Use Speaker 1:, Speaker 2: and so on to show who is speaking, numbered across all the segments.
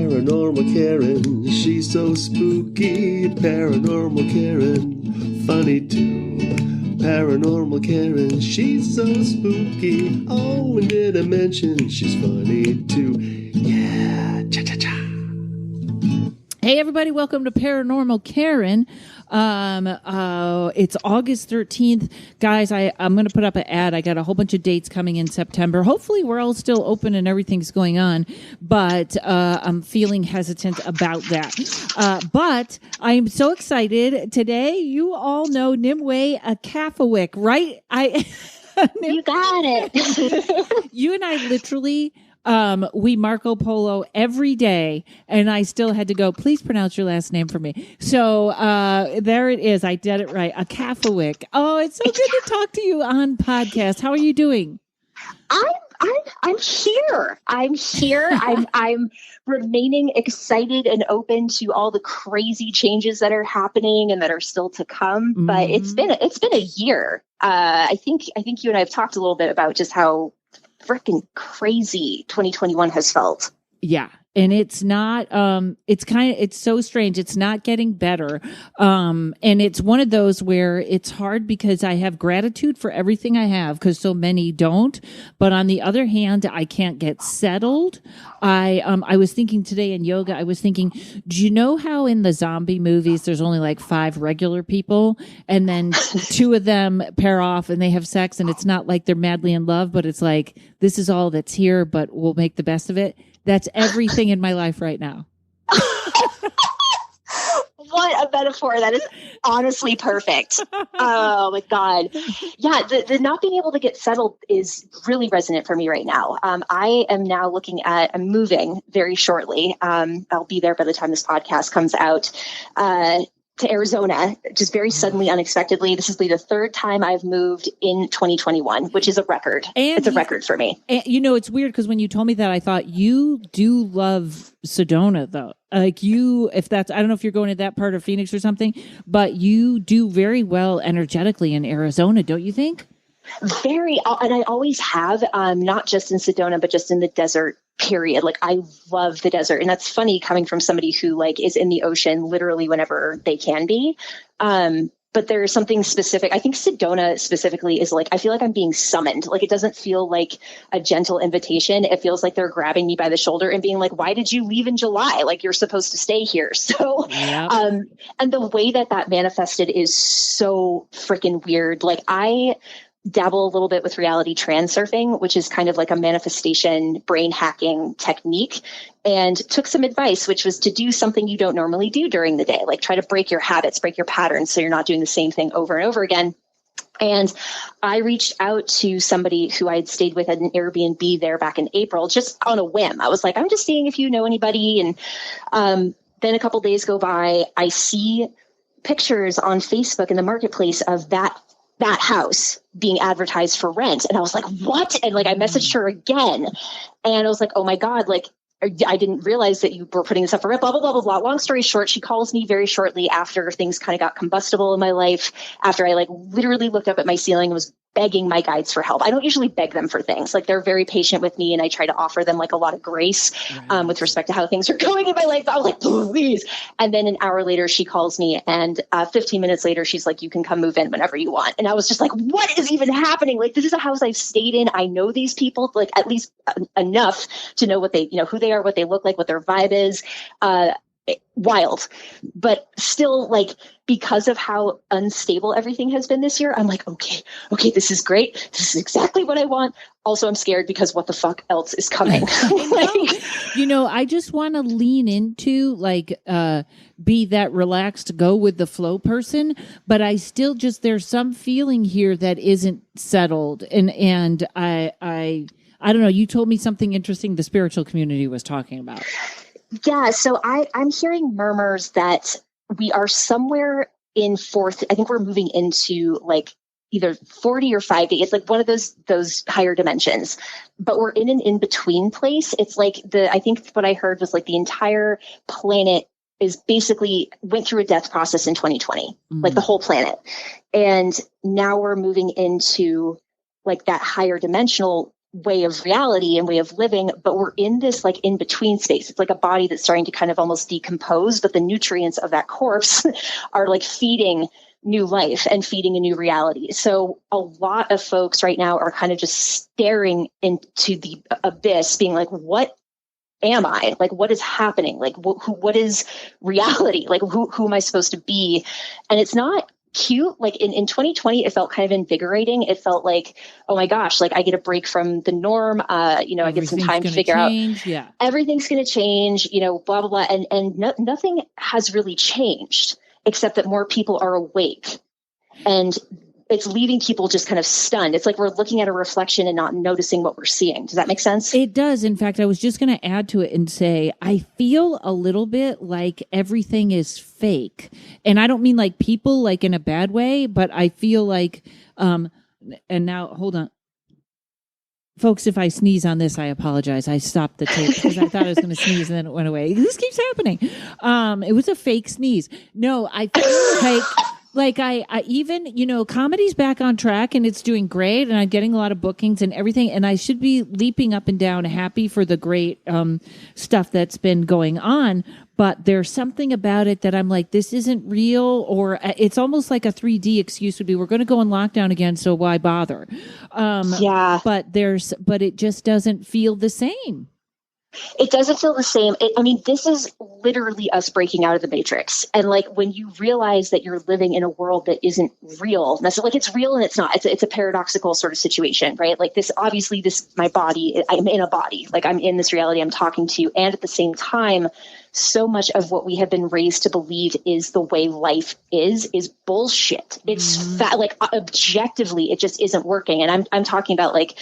Speaker 1: Paranormal Karen, she's so spooky. Paranormal Karen, funny too. Paranormal Karen, she's so spooky. Oh, and did I mention she's funny too? Yeah, cha-cha-cha.
Speaker 2: Hey everybody, welcome to Paranormal Karen. It's August 13th. Guys, I'm going to put up an ad. I got a whole bunch of dates coming in September. Hopefully we're all still open and everything's going on, but I'm feeling hesitant about that. But I'm so excited. Today, you all know Nimue Ecafiwiki, right?
Speaker 3: You got it.
Speaker 2: You and I literally... we Marco Polo every day, and I still had to go, please pronounce your last name for me. So there it is. I did it right. Ecafiwiki. Oh, it's so good to talk to you on podcast. How are you doing?
Speaker 3: I'm here. I'm remaining excited and open to all the crazy changes that are happening and that are still to come. Mm-hmm. But it's been a year. I think you and I have talked a little bit about just how freaking crazy 2021 has felt.
Speaker 2: Yeah. And it's not, it's so strange. It's not getting better. And it's one of those where it's hard because I have gratitude for everything I have because so many don't. But on the other hand, I can't get settled. I was thinking today in yoga, I was thinking, do you know how in the zombie movies, there's only like 5 regular people and then 2 of them pair off and they have sex and it's not like they're madly in love, but it's like, this is all that's here, but we'll make the best of it. That's everything in my life right now.
Speaker 3: What a metaphor. That is honestly perfect. Oh my God. Yeah. The not being able to get settled is really resonant for me right now. I am now I'm moving very shortly. I'll be there by the time this podcast comes out, to Arizona, just very suddenly, unexpectedly. This will be the 3rd time I've moved in 2021, which is a record. And it's a record for me.
Speaker 2: And, it's weird because when you told me that, I thought you do love Sedona, though. Like I don't know if you're going to that part of Phoenix or something, but you do very well energetically in Arizona, don't you think?
Speaker 3: Very, and I always have, not just in Sedona, but just in the desert. Period. Like I love the desert. And that's funny coming from somebody who like is in the ocean literally whenever they can be. But there's something specific. I think Sedona specifically is like, I feel like I'm being summoned. Like it doesn't feel like a gentle invitation. It feels like they're grabbing me by the shoulder and being like, why did you leave in July? Like you're supposed to stay here. So,
Speaker 2: yep.
Speaker 3: And the way that manifested is so freaking weird. Like I dabble a little bit with reality transurfing, which is kind of like a manifestation brain hacking technique, and took some advice, which was to do something you don't normally do during the day, like try to break your habits, break your patterns, so you're not doing the same thing over and over again. And I reached out to somebody who I had stayed with at an Airbnb there back in April, just on a whim. I was like, I'm just seeing if you know anybody. And then a couple days go by, I see pictures on Facebook in the marketplace of that house being advertised for rent. And I was like, what? And like, I messaged her again and I was like, oh my God, like, I didn't realize that you were putting this up for rent, blah, blah, blah, blah, blah. Long story short, she calls me very shortly after things kind of got combustible in my life, after I like literally looked up at my ceiling and was begging my guides for help. I don't usually beg them for things. Like they're very patient with me and I try to offer them like a lot of grace with respect to how things are going in my life. I was like, please. And then an hour later, she calls me and 15 minutes later, she's like, you can come move in whenever you want. And I was just like, what is even happening? Like, this is a house I've stayed in. I know these people like at least enough to know what they, who they are, what they look like, what their vibe is. Wild, but still like, because of how unstable everything has been this year, I'm like, okay, this is great. This is exactly what I want. Also, I'm scared because what the fuck else is coming?
Speaker 2: I just want to lean into like, be that relaxed, go with the flow person, but I still there's some feeling here that isn't settled. And I don't know, you told me something interesting the spiritual community was talking about.
Speaker 3: Yeah, so I'm hearing murmurs that we are somewhere in 4th. I think we're moving into like either 40 or 50. It's like one of those higher dimensions, but we're in an in-between place. It's like I think what I heard was like the entire planet is basically went through a death process in 2020, like the whole planet. And now we're moving into like that higher dimensional way of reality and way of living, but we're in this like in between space. It's like a body that's starting to kind of almost decompose, but the nutrients of that corpse are like feeding new life and feeding a new reality. So a lot of folks right now are kind of just staring into the abyss, being like, what am I? Like, what is happening? Like, what is reality? Like, who am I supposed to be? And it's not cute. Like in 2020, it felt kind of invigorating. It felt like, oh my gosh, like I get a break from the norm. I get some time to figure out everything's going to change, blah, blah, blah. And nothing has really changed except that more people are awake, and it's leaving people just kind of stunned. It's like we're looking at a reflection and not noticing what we're seeing. Does that make sense?
Speaker 2: It does. In fact, I was just going to add to it and say, I feel a little bit like everything is fake. And I don't mean like people like in a bad way, but I feel like, and now hold on. Folks, if I sneeze on this, I apologize. I stopped the tape because I thought I was going to sneeze and then it went away. This keeps happening. It was a fake sneeze. No, I feel like I even, comedy's back on track and it's doing great and I'm getting a lot of bookings and everything. And I should be leaping up and down happy for the great stuff that's been going on. But there's something about it that I'm like, this isn't real, or it's almost like a 3D excuse would be, we're going to go in lockdown again, so why bother?
Speaker 3: Yeah.
Speaker 2: But it just doesn't feel the same.
Speaker 3: It doesn't feel the same. This is literally us breaking out of the matrix. And like when you realize that you're living in a world that isn't real, like it's real and it's not. It's a paradoxical sort of situation, right? Like my body, I'm in a body, like I'm in this reality I'm talking to. And at the same time, so much of what we have been raised to believe is the way life is bullshit. It's like objectively, it just isn't working. And I'm talking about like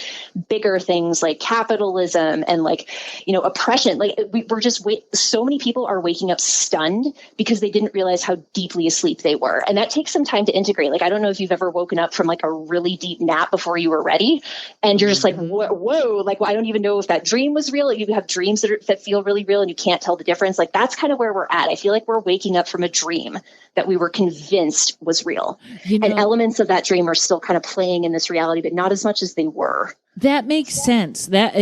Speaker 3: bigger things like capitalism and like, oppression. Like we're just so many people are waking up stunned because they didn't realize how deeply asleep they were. And that takes some time to integrate. Like, I don't know if you've ever woken up from like a really deep nap before you were ready. And you're just like, whoa, like, well, I don't even know if that dream was real. You have dreams that feel really real and you can't tell the difference. Like that's kind of where we're at. I feel like we're waking up from a dream that we were convinced was real. And elements of that dream are still kind of playing in this reality, but not as much as they were.
Speaker 2: That makes sense. That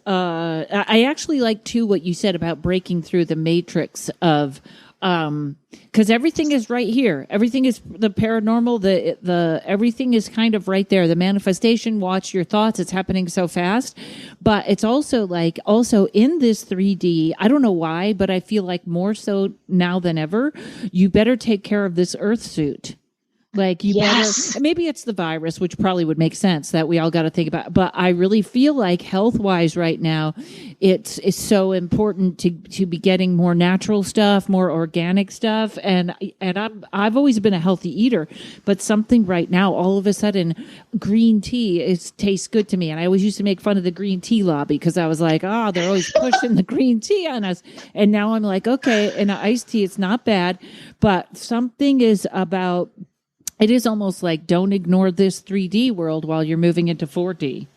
Speaker 2: I actually like too what you said about breaking through the matrix of, because everything is right here. Everything is the paranormal, the everything is kind of right there. The manifestation, watch your thoughts. It's happening so fast, but it's also in this 3D. I don't know why, but I feel like more so now than ever, you better take care of this Earth suit. Like you better, maybe it's the virus, which probably would make sense that we all got to think about. But I really feel like health wise right now, it's so important to be getting more natural stuff, more organic stuff. And I've always been a healthy eater, but something right now, all of a sudden, green tea tastes good to me. And I always used to make fun of the green tea lobby because I was like, they're always pushing the green tea on us. And now I'm like, okay, and iced tea, it's not bad, but something is about. It is almost like don't ignore this 3D world while you're moving into 4D.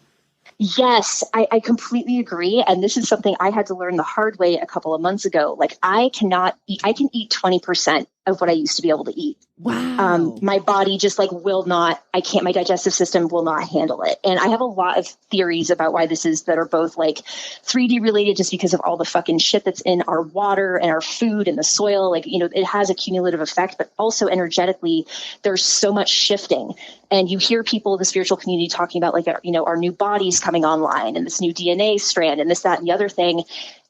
Speaker 3: Yes, I completely agree. And this is something I had to learn the hard way a couple of months ago. Like I can eat 20% of what I used to be able to eat.
Speaker 2: Wow.
Speaker 3: My body just like my digestive system will not handle it. And I have a lot of theories about why this is that are both like 3D related just because of all the fucking shit that's in our water and our food and the soil. Like, it has a cumulative effect, but also energetically, there's so much shifting. And you hear people in the spiritual community talking about like, our new bodies coming online and this new DNA strand and this, that, and the other thing.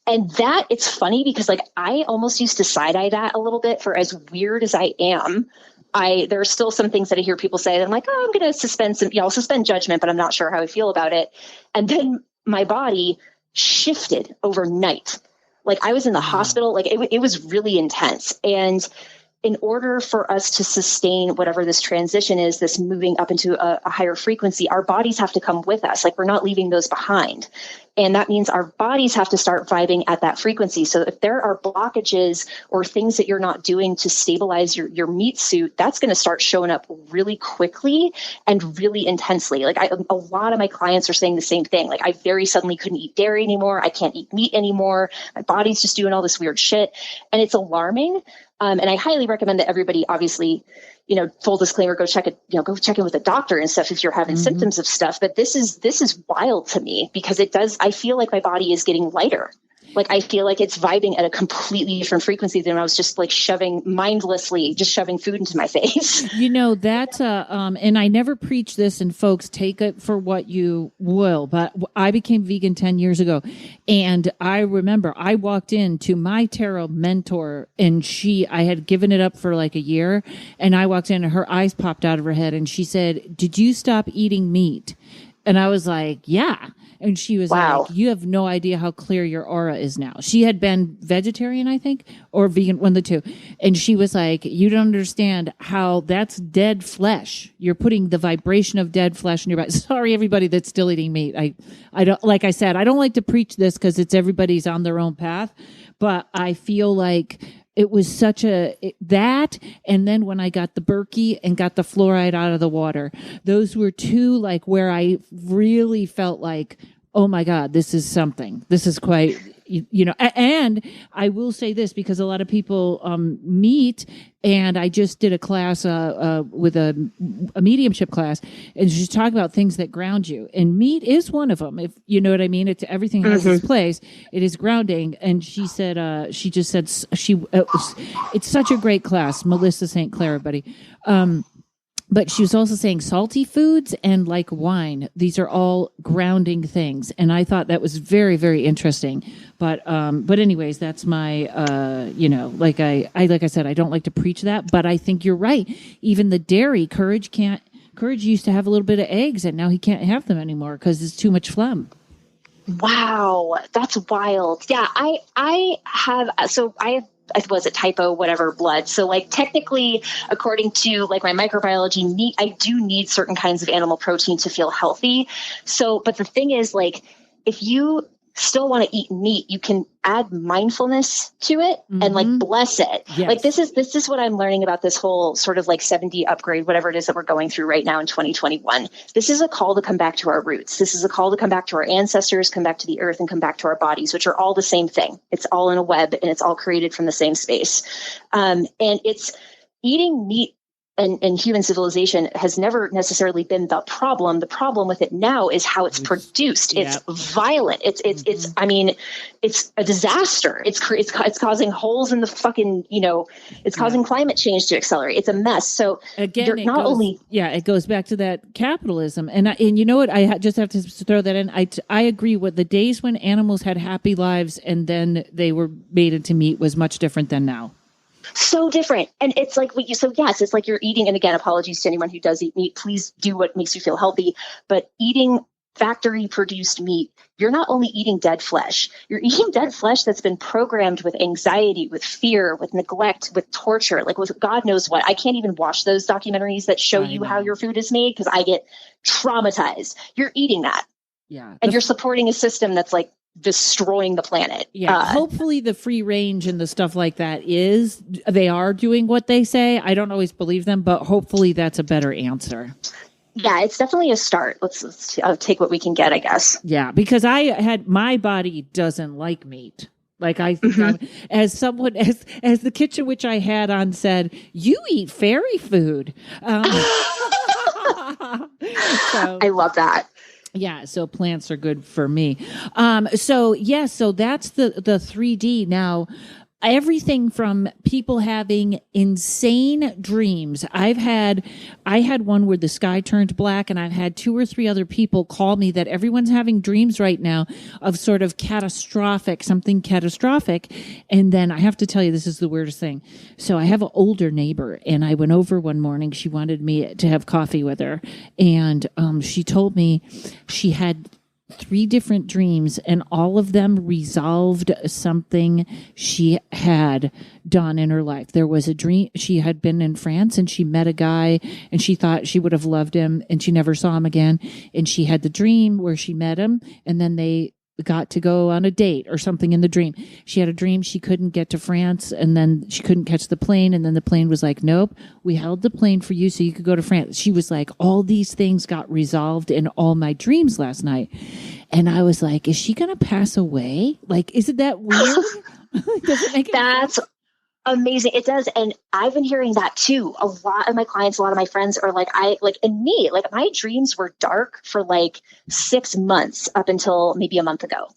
Speaker 3: And that it's funny because like I almost used to side-eye that a little bit for as weird as I am. There are still some things that I hear people say that I'm like, I'm going to I'll suspend judgment, but I'm not sure how I feel about it. And then my body shifted overnight. Like I was in the hospital, like it was really intense. And in order for us to sustain whatever this transition is, this moving up into a higher frequency, our bodies have to come with us. Like we're not leaving those behind. And that means our bodies have to start vibing at that frequency. So if there are blockages or things that you're not doing to stabilize your meat suit, that's going to start showing up really quickly and really intensely. Like a lot of my clients are saying the same thing. Like I very suddenly couldn't eat dairy anymore. I can't eat meat anymore. My body's just doing all this weird shit. And it's alarming. And I highly recommend that everybody obviously, full disclaimer, go check in with a doctor and stuff if you're having symptoms of stuff. But this is wild to me because I feel like my body is getting lighter. Like, I feel like it's vibing at a completely different frequency than when I was just like mindlessly shoving food into my face.
Speaker 2: That's and I never preach this, and folks, take it for what you will, but I became vegan 10 years ago. And I remember I walked into my tarot mentor, and I had given it up for like a year, and I walked in and her eyes popped out of her head and she said, "Did you stop eating meat?" And I was like, "Yeah." And she was like, "You have no idea how clear your aura is now." She had been vegetarian, I think, or vegan, one of the two. And she was like, "You don't understand how that's dead flesh. You're putting the vibration of dead flesh in your body." Sorry, everybody that's still eating meat. I don't, like I said, I don't like to preach this because everybody's on their own path, but I feel like it was that. And then when I got the Berkey and got the fluoride out of the water, those were two, like, where I really felt like, oh my God, this is something. This is quite, and I will say this because a lot of people meet, and I just did a class with a mediumship class, and she's talking about things that ground you, and meat is one of them. If you know what I mean, everything has its place. It is grounding, and she said, it's such a great class, Melissa St. Clair, everybody. But she was also saying salty foods and like wine. These are all grounding things. And I thought that was very, very interesting. But anyways, that's my, like I said, I don't like to preach that, but I think you're right. Even the dairy, Courage used to have a little bit of eggs, and now he can't have them anymore because it's too much phlegm.
Speaker 3: Wow. That's wild. Yeah. I have was it typo, whatever, blood. So like technically, according to like my microbiology, meat, I do need certain kinds of animal protein to feel healthy. So, but the thing is, like, if you still want to eat meat, you can add mindfulness to it and like bless it.
Speaker 2: Yes.
Speaker 3: Like this is what I'm learning about this whole sort of like 7D upgrade, whatever it is that we're going through right now in 2021. This is a call to come back to our roots. This is a call to come back to our ancestors, come back to the earth, and come back to our bodies, which are all the same thing. It's all in a web, and it's all created from the same space. And it's eating meat. And human civilization has never necessarily been the problem. The problem with it now is how it's produced. It's violent. It's I mean, it's a disaster. It's causing holes in the fucking, it's causing climate change to accelerate. It's a mess. So
Speaker 2: again, it goes back to that capitalism. And you know what? I just have to throw that in. I agree with the days when animals had happy lives and then they were made into meat was much different than now.
Speaker 3: So different. And it's like, yes, it's like you're eating, and again, apologies to anyone who does eat meat, please do what makes you feel healthy, but eating factory produced meat, you're not only eating dead flesh, you're eating dead flesh that's been programmed with anxiety, with fear, with neglect, with torture, like with God knows what. I can't even watch those documentaries that show you how your food is made because I get traumatized. You're eating that.
Speaker 2: Yeah.
Speaker 3: And you're supporting a system that's like destroying the planet.
Speaker 2: Yeah. Hopefully the free range and the stuff like that they are doing what they say. I don't always believe them, but hopefully that's a better answer.
Speaker 3: Yeah, it's definitely a start. Let's take what we can get, I guess.
Speaker 2: Yeah, because my body doesn't like meat. Like I think as someone, as the kitchen witch I had on said, you eat fairy food. So,
Speaker 3: I love that.
Speaker 2: Yeah, so plants are good for me. So that's the 3D. Now, everything from people having insane dreams. I had one where the sky turned black, and I've had 2 or 3 other people call me that everyone's having dreams right now of sort of something catastrophic. And then I have to tell you, this is the weirdest thing. So I have an older neighbor, and I went over one morning. She wanted me to have coffee with her. And she told me she had 3 different dreams, and all of them resolved something she had done in her life. There was a dream. She had been in France and she met a guy and she thought she would have loved him, and she never saw him again. And she had the dream where she met him, and then they got to go on a date or something in the dream. She had a dream she couldn't get to France, and then she couldn't catch the plane, and then the plane was like, nope, we held the plane for you so you could go to France. She was like, all these things got resolved in all my dreams last night. And I was like, is she going to pass away? Like, isn't that weird? Does it make sense?
Speaker 3: Amazing. It does. And I've been hearing that too. A lot of my clients, a lot of my friends are like, my dreams were dark for like 6 months up until maybe a month ago.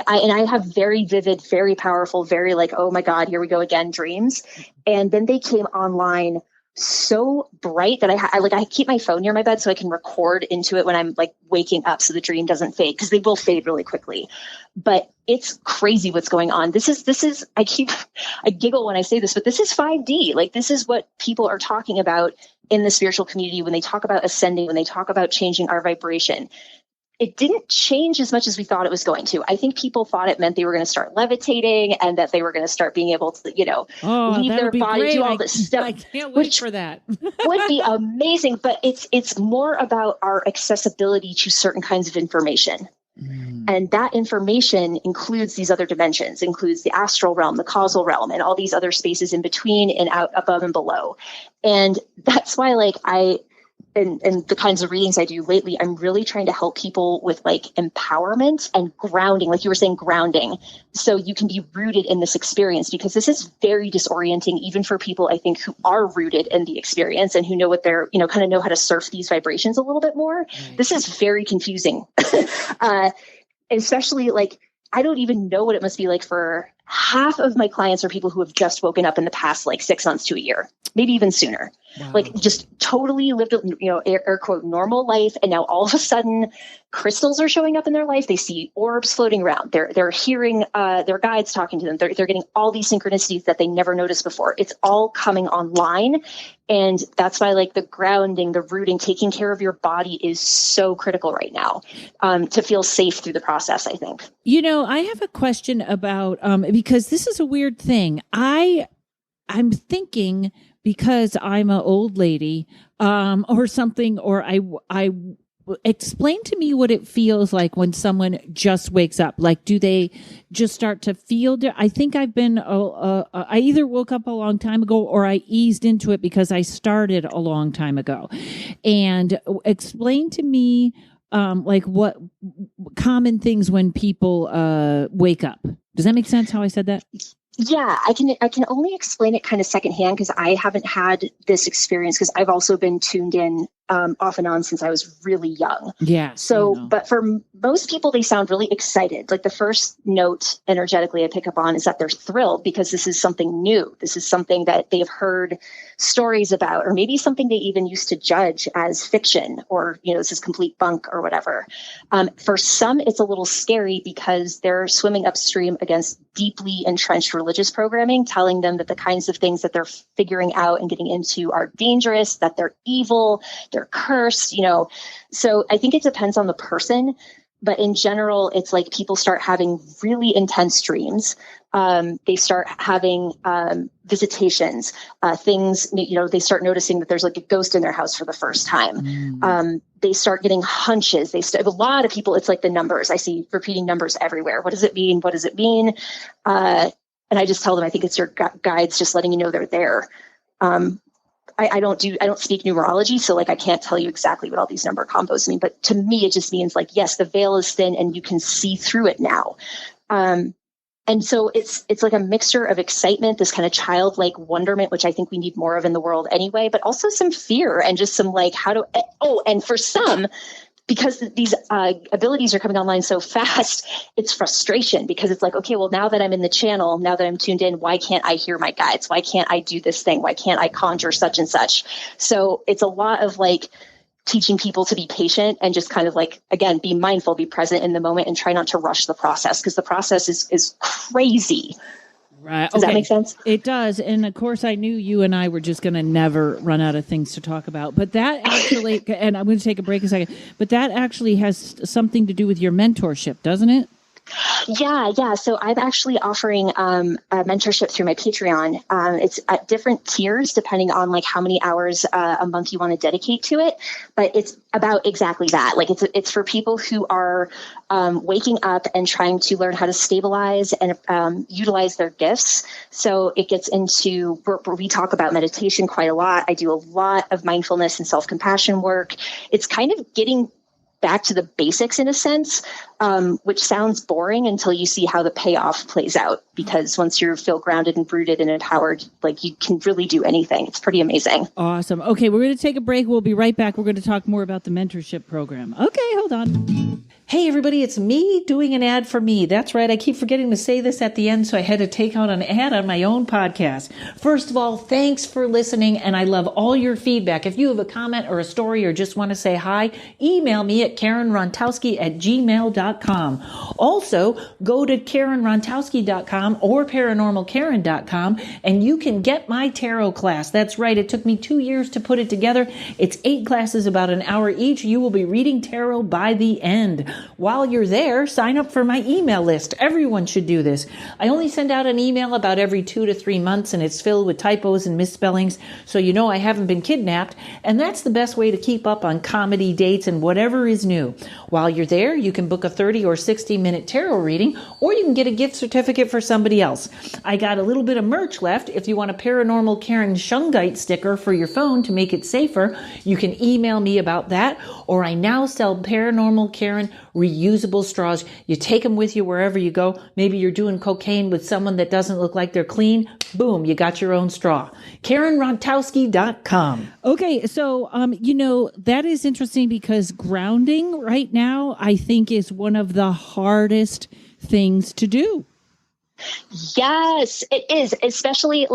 Speaker 3: I have very vivid, very powerful, very like, oh my God, here we go again, dreams. And then they came online so bright that I keep my phone near my bed so I can record into it when I'm like waking up so the dream doesn't fade, because they will fade really quickly. But it's crazy what's going on. This is I giggle when I say this, but this is 5D. Like, this is what people are talking about in the spiritual community when they talk about ascending, when they talk about changing our vibration. It didn't change as much as we thought it was going to. I think people thought it meant they were going to start levitating and that they were going to start being able to, leave their body,
Speaker 2: great.
Speaker 3: do all this stuff.
Speaker 2: I can't wait for that.
Speaker 3: Would be amazing, but it's more about our accessibility to certain kinds of information. And that information includes these other dimensions, includes the astral realm, the causal realm, and all these other spaces in between and out, above and below. And that's why and the kinds of readings I do lately, I'm really trying to help people with like empowerment and grounding, like you were saying, grounding, so you can be rooted in this experience, because this is very disorienting, even for people, I think, who are rooted in the experience and who know what they're, kind of know how to surf these vibrations a little bit more. Right. This is very confusing, especially like, I don't even know what it must be like for half of my clients are people who have just woken up in the past like 6 months to a year, maybe even sooner. Wow. Like just totally lived, air quote, normal life. And now all of a sudden crystals are showing up in their life. They see orbs floating around. They're hearing their guides talking to them. They're getting all these synchronicities that they never noticed before. It's all coming online. And that's why like the grounding, the rooting, taking care of your body is so critical right now, to feel safe through the process, I think.
Speaker 2: I have a question about, because this is a weird thing. I'm thinking, because I'm an old lady, or something, or I explain to me what it feels like when someone just wakes up. Like, do they just start to feel? I think I've been, I either woke up a long time ago or I eased into it because I started a long time ago. And explain to me, like what common things when people wake up. Does that make sense how I said that?
Speaker 3: Yeah, I can only explain it kind of secondhand because I haven't had this experience, because I've also been tuned in off and on since I was really young.
Speaker 2: Yeah.
Speaker 3: So, but for most people, they sound really excited. Like the first note energetically I pick up on is that they're thrilled because this is something new. This is something that they've heard stories about, or maybe something they even used to judge as fiction, or, this is complete bunk or whatever. For some, it's a little scary because they're swimming upstream against deeply entrenched religious programming, telling them that the kinds of things that they're figuring out and getting into are dangerous, that they're evil, they're cursed, So I think it depends on the person. But in general, it's like people start having really intense dreams. They start having visitations, things, they start noticing that there's like a ghost in their house for the first time. They start getting hunches. A lot of people, it's like the numbers. I see repeating numbers everywhere. What does it mean? What does it mean? And I just tell them, I think it's your guides just letting you know they're there. I don't speak numerology, so like I can't tell you exactly what all these number combos mean, but to me it just means like, yes, the veil is thin and you can see through it now. And so it's like a mixture of excitement, this kind of childlike wonderment, which I think we need more of in the world anyway, but also some fear and just some like, and for some, because these abilities are coming online so fast, it's frustration, because it's like, okay, well, now that I'm in the channel, now that I'm tuned in, why can't I hear my guides? Why can't I do this thing? Why can't I conjure such and such? So it's a lot of like teaching people to be patient and just kind of like, again, be mindful, be present in the moment, and try not to rush the process, because the process is crazy.
Speaker 2: Right.
Speaker 3: Does that make sense?
Speaker 2: It does. And of course, I knew you and I were just going to never run out of things to talk about. But that actually, and I'm going to take a break a second, but that actually has something to do with your mentorship, doesn't it?
Speaker 3: Yeah. So I'm actually offering a mentorship through my Patreon. It's at different tiers depending on like how many hours a month you want to dedicate to it. But it's about exactly that. Like it's for people who are waking up and trying to learn how to stabilize and utilize their gifts. So it gets into where we talk about meditation quite a lot. I do a lot of mindfulness and self-compassion work. It's kind of getting back to the basics in a sense, which sounds boring until you see how the payoff plays out. Because once you feel grounded and rooted and empowered, like you can really do anything. It's pretty amazing.
Speaker 2: Awesome. Okay, we're going to take a break. We'll be right back. We're going to talk more about the mentorship program. Okay, hold on. Hey, everybody, it's me doing an ad for me. That's right. I keep forgetting to say this at the end, so I had to take out an ad on my own podcast. First of all, thanks for listening, and I love all your feedback. If you have a comment or a story or just want to say hi, email me at karenrontowski@gmail.com. Also, go to karenrontowski.com or paranormalkaren.com, and you can get my tarot class. That's right. It took me 2 years to put it together. It's 8 classes, about an hour each. You will be reading tarot by the end. While you're there, sign up for my email list. Everyone should do this. I only send out an email about every 2 to 3 months, and it's filled with typos and misspellings, so you know I haven't been kidnapped, and that's the best way to keep up on comedy, dates, and whatever is new. While you're there, you can book a 30 or 60-minute tarot reading, or you can get a gift certificate for somebody else. I got a little bit of merch left. If you want a Paranormal Karen Shungite sticker for your phone to make it safer, you can email me about that, or I now sell Paranormal Karen reusable straws. You take them with you wherever you go. Maybe you're doing cocaine with someone that doesn't look like they're clean. Boom, you got your own straw. karenrontowski.com. Okay, so, that is interesting because grounding right now, I think, is one of the hardest things to do.
Speaker 3: Yes, it is. Especially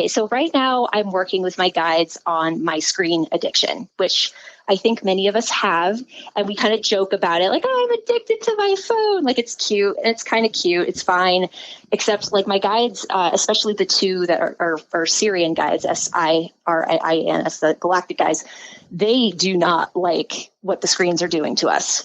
Speaker 3: so right now I'm working with my guides on my screen addiction, which I think many of us have. And we kind of joke about it, like, oh, I'm addicted to my phone. Like, it's cute. And it's kind of cute. It's fine. Except like my guides, especially the 2 that are Syrian guides, SIRIANS, the galactic guys, they do not like what the screens are doing to us.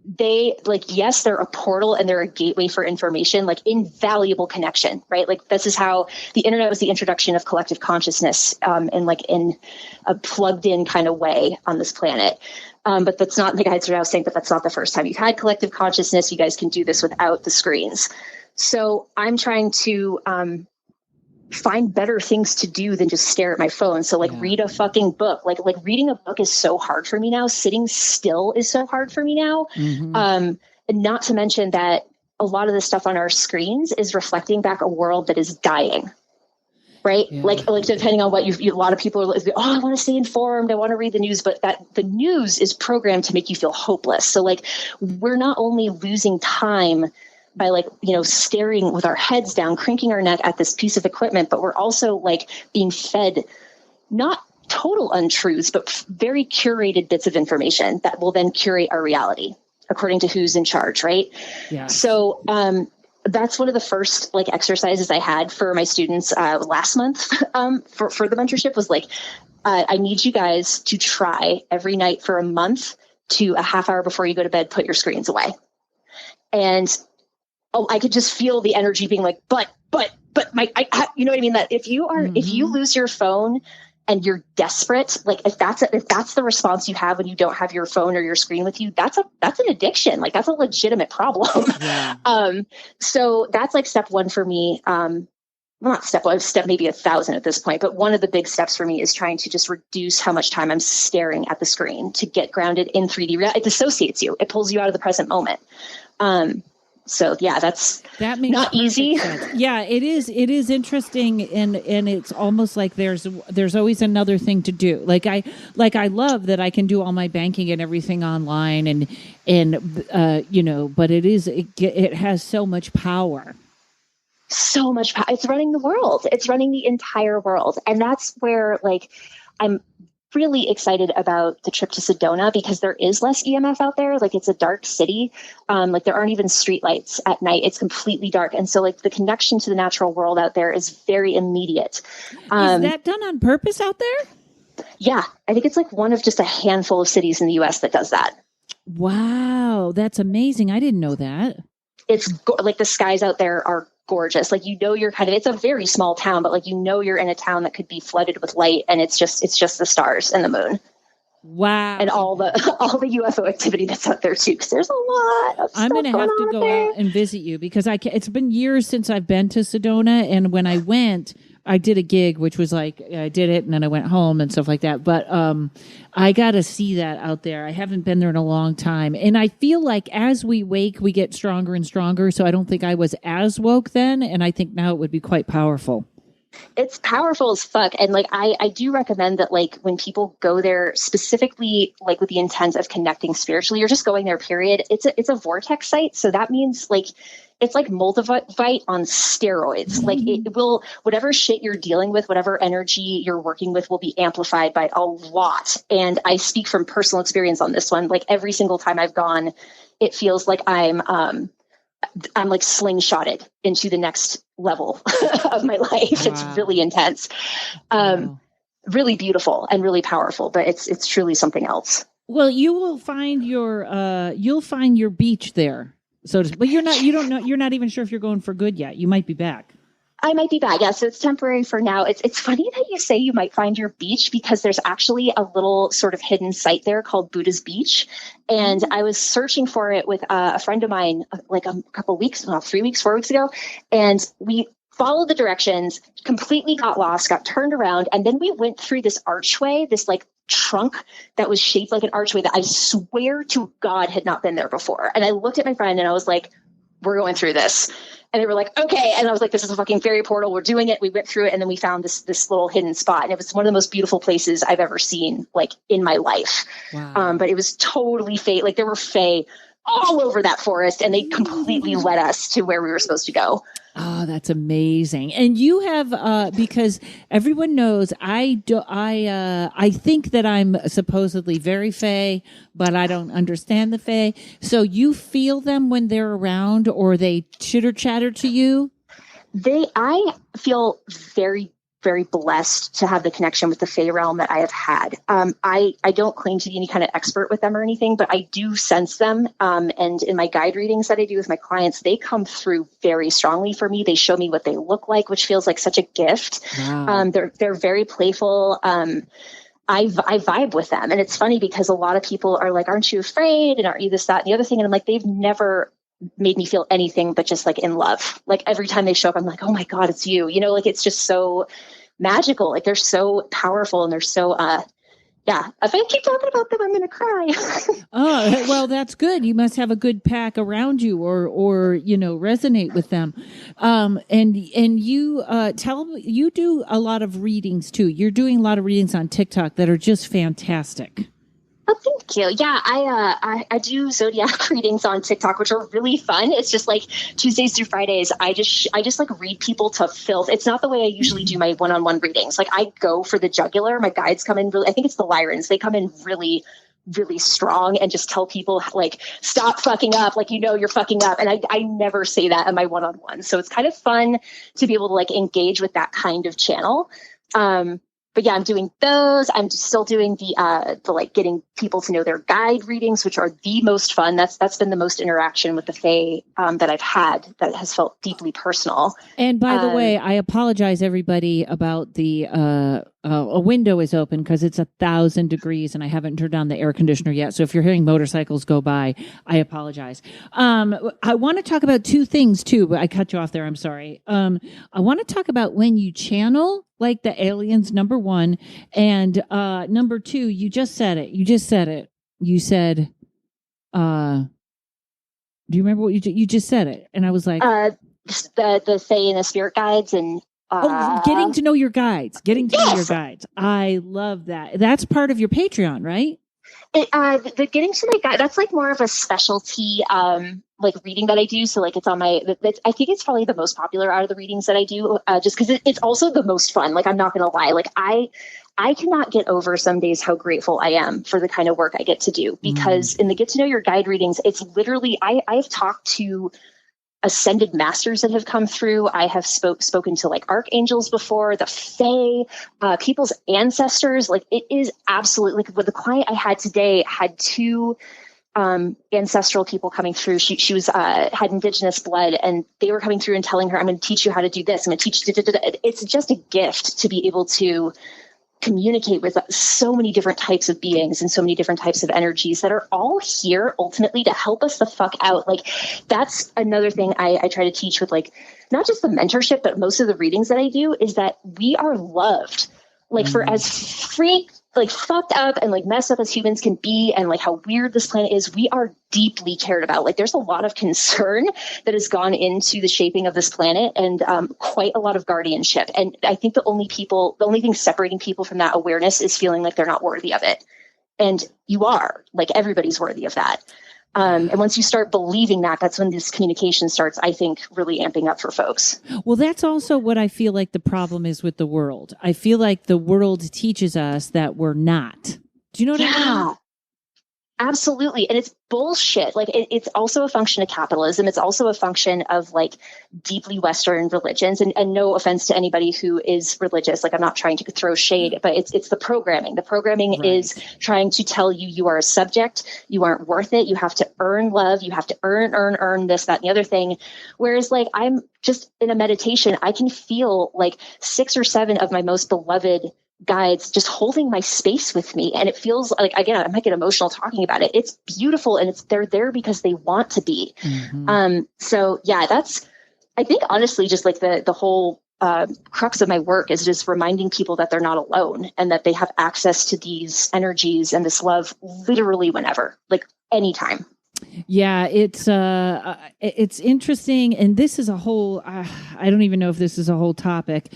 Speaker 3: They yes, they're a portal and they're a gateway for information, like invaluable connection, right? Like this is how the internet was the introduction of collective consciousness, in a plugged in kind of way on this planet. But that's not, the guides are now saying that that's not the first time you've had collective consciousness. You guys can do this without the screens. So I'm trying to, find better things to do than just stare at my phone. So read a fucking book. Like reading a book is so hard for me now. Sitting still is so hard for me now. Mm-hmm. And not to mention that a lot of the stuff on our screens is reflecting back a world that is dying. Right. Yeah. Like depending on what a lot of people are like, oh, I want to stay informed. I want to read the news, but the news is programmed to make you feel hopeless. So we're not only losing time by staring with our heads down, cranking our neck at this piece of equipment, but we're also being fed not total untruths, but very curated bits of information that will then curate our reality according to who's in charge. Right. Yeah. So, that's one of the first exercises I had for my students last month for the mentorship was I need you guys to try every night for a month to a half hour before you go to bed, put your screens away. And I could just feel the energy being but you know what I mean? That if you lose your phone and you're desperate, if that's the response you have when you don't have your phone or your screen with you, that's an addiction. That's a legitimate problem. Yeah. So that's step 1 for me. Not step 1, step maybe 1,000 at this point, but one of the big steps for me is trying to just reduce how much time I'm staring at the screen to get grounded in 3D reality. It dissociates you. It pulls you out of the present moment. So yeah, that makes not easy.
Speaker 2: Sense. Yeah, it is interesting. And it's almost like there's always another thing to do. I love that I can do all my banking and everything online and but it has so much power.
Speaker 3: So much power. It's running the world. It's running the entire world. And that's where I'm really excited about the trip to Sedona because there is less EMF out there. It's a dark city. There aren't even streetlights at night. It's completely dark. And so the connection to the natural world out there is very immediate.
Speaker 2: Is that done on purpose out there?
Speaker 3: Yeah. I think it's one of just a handful of cities in the US that does that.
Speaker 2: Wow. That's amazing. I didn't know that.
Speaker 3: It's the skies out there are gorgeous. You're it's a very small town, but you're in a town that could be flooded with light and it's just the stars and the moon.
Speaker 2: Wow.
Speaker 3: And all the UFO activity that's out there too. Because there's a lot of
Speaker 2: I'm going to have to go out and visit you because it's been years since I've been to Sedona. And when I went, I did a gig, which was like, I did it and then I went home and stuff like that. But I got to see that out there. I haven't been there in a long time. And I feel like as we wake, we get stronger and stronger. So I don't think I was as woke then. And I think now it would be quite powerful.
Speaker 3: It's powerful as fuck. And like, I do recommend that, like, when people go there specifically, like with the intent of connecting spiritually, you're just going there, period. It's a vortex site. So that means like, it's like Moldavite on steroids. Like it will, whatever shit you're dealing with, whatever energy you're working with will be amplified by a lot. And I speak from personal experience on this one. Like every single time I've gone, it feels like I'm like slingshotted into the next level of my life. Wow. It's really intense, really beautiful and really powerful, but it's truly something else.
Speaker 2: Well, you will find you'll find your beach there. But you're not even sure if you're going for good yet. You might be back.
Speaker 3: I might be back. Yeah. So it's temporary for now. It's funny that you say you might find your beach, because there's actually a little sort of hidden site there called Buddha's Beach. And I was searching for it with a friend of mine, like a couple weeks, 4 weeks ago. And we followed the directions, completely got lost, got turned around. And then we went through this archway, this like trunk that was shaped like an archway that I swear to God had not been there before. And I looked at my friend and I was like, we're going through this. And they were like, okay. And I was like, this is a fucking fairy portal. We're doing it. We went through it. And then we found this little hidden spot. And it was one of the most beautiful places I've ever seen, like in my life. Wow. But it was totally fae. Like there were fae all over that forest, and they completely led us to where we were supposed to go.
Speaker 2: Oh, that's amazing. And you have, because everyone knows I think that I'm supposedly very fae, but I don't understand the fae. So you feel them when they're around, or they chitter chatter to you?
Speaker 3: I feel very, very blessed to have the connection with the Fae realm that I have had. I don't claim to be any kind of expert with them or anything, but I do sense them. And in my guide readings that I do with my clients, they come through very strongly for me. They show me what they look like, which feels like such a gift. Wow. They're very playful. I vibe with them. And it's funny because a lot of people are like, aren't you afraid? And aren't you this, that, and the other thing? And I'm like, they've never made me feel anything but just like in love. Like every time they show up, I'm like, oh my God, it's you. You know, like it's just so magical. Like they're so powerful and they're so, yeah. If I keep talking about them, I'm going to cry.
Speaker 2: Oh, well, that's good. You must have a good pack around you, or resonate with them. And you you do a lot of readings too. You're doing a lot of readings on TikTok that are just fantastic.
Speaker 3: Oh, thank you. Yeah, I do zodiac readings on TikTok, which are really fun. It's just like Tuesdays through Fridays. I just like read people to filth. It's not the way I usually do my one-on-one readings. Like I go for the jugular. My guides come in really, I think it's the Lyrans. They come in really, really strong and just tell people like, stop fucking up. Like, you're fucking up. And I never say that in my one-on-one. So it's kind of fun to be able to like engage with that kind of channel. But yeah, I'm doing those. I'm still doing the like getting people to know their guide readings, which are the most fun. That's been the most interaction with the Fae that I've had that has felt deeply personal.
Speaker 2: And by the way, I apologize everybody about the a window is open because it's 1,000 degrees and I haven't turned on the air conditioner yet. So if you're hearing motorcycles go by, I apologize. I want to talk about two things too, but I cut you off there. I'm sorry. I want to talk about when you channel, like the aliens, number one, and number two, you just said it. You said, do you remember what you just said it? And I was like,
Speaker 3: the Fae and the spirit guides and
Speaker 2: getting to know your guides.
Speaker 3: Yes.
Speaker 2: Know your guides. I love that. That's part of your Patreon, right?
Speaker 3: The getting to my guide, that's like more of a specialty like reading that I do. So like it's on my, I think it's probably the most popular out of the readings that I do, just because it's also the most fun. Like I'm not going to lie. Like I cannot get over some days how grateful I am for the kind of work I get to do, because in the get to know your guide readings, it's literally, I've talked to ascended masters that have come through. I have spoken to like archangels before, the Fae, people's ancestors. Like it is absolutely, like with the client I had today had two ancestral people coming through. She was had indigenous blood, and they were coming through and telling her, I'm going to teach you how to do this. I'm going to teach you. It's just a gift to be able to communicate with so many different types of beings and so many different types of energies that are all here ultimately to help us the fuck out. Like, that's another thing I try to teach with, like, not just the mentorship, but most of the readings that I do, is that we are loved. Like, for as fucked up and like messed up as humans can be, and like how weird this planet is, we are deeply cared about. Like, there's a lot of concern that has gone into the shaping of this planet, and quite a lot of guardianship. And I think the only thing separating people from that awareness is feeling like they're not worthy of it. And you are. Like, everybody's worthy of that. And once you start believing that, that's when this communication starts, I think, really amping up for folks.
Speaker 2: Well, that's also what I feel like the problem is with the world. I feel like the world teaches us that we're not. Do you know what I mean?
Speaker 3: Absolutely. And it's bullshit. Like, it's also a function of capitalism. It's also a function of like deeply Western religions, and no offense to anybody who is religious. Like, I'm not trying to throw shade, but it's the programming. The programming
Speaker 2: Right.
Speaker 3: is trying to tell you, you are a subject. You aren't worth it. You have to earn love. You have to earn this, that, and the other thing. Whereas, like, I'm just in a meditation, I can feel like 6 or 7 of my most beloved guides just holding my space with me. And it feels like, again, I might get emotional talking about it. It's beautiful. And they're there because they want to be.
Speaker 2: Mm-hmm.
Speaker 3: So yeah, that's, I think, honestly, just like the whole crux of my work is just reminding people that they're not alone, and that they have access to these energies and this love literally whenever, like anytime.
Speaker 2: Yeah, it's interesting, and this is a whole. I don't even know if this is a whole topic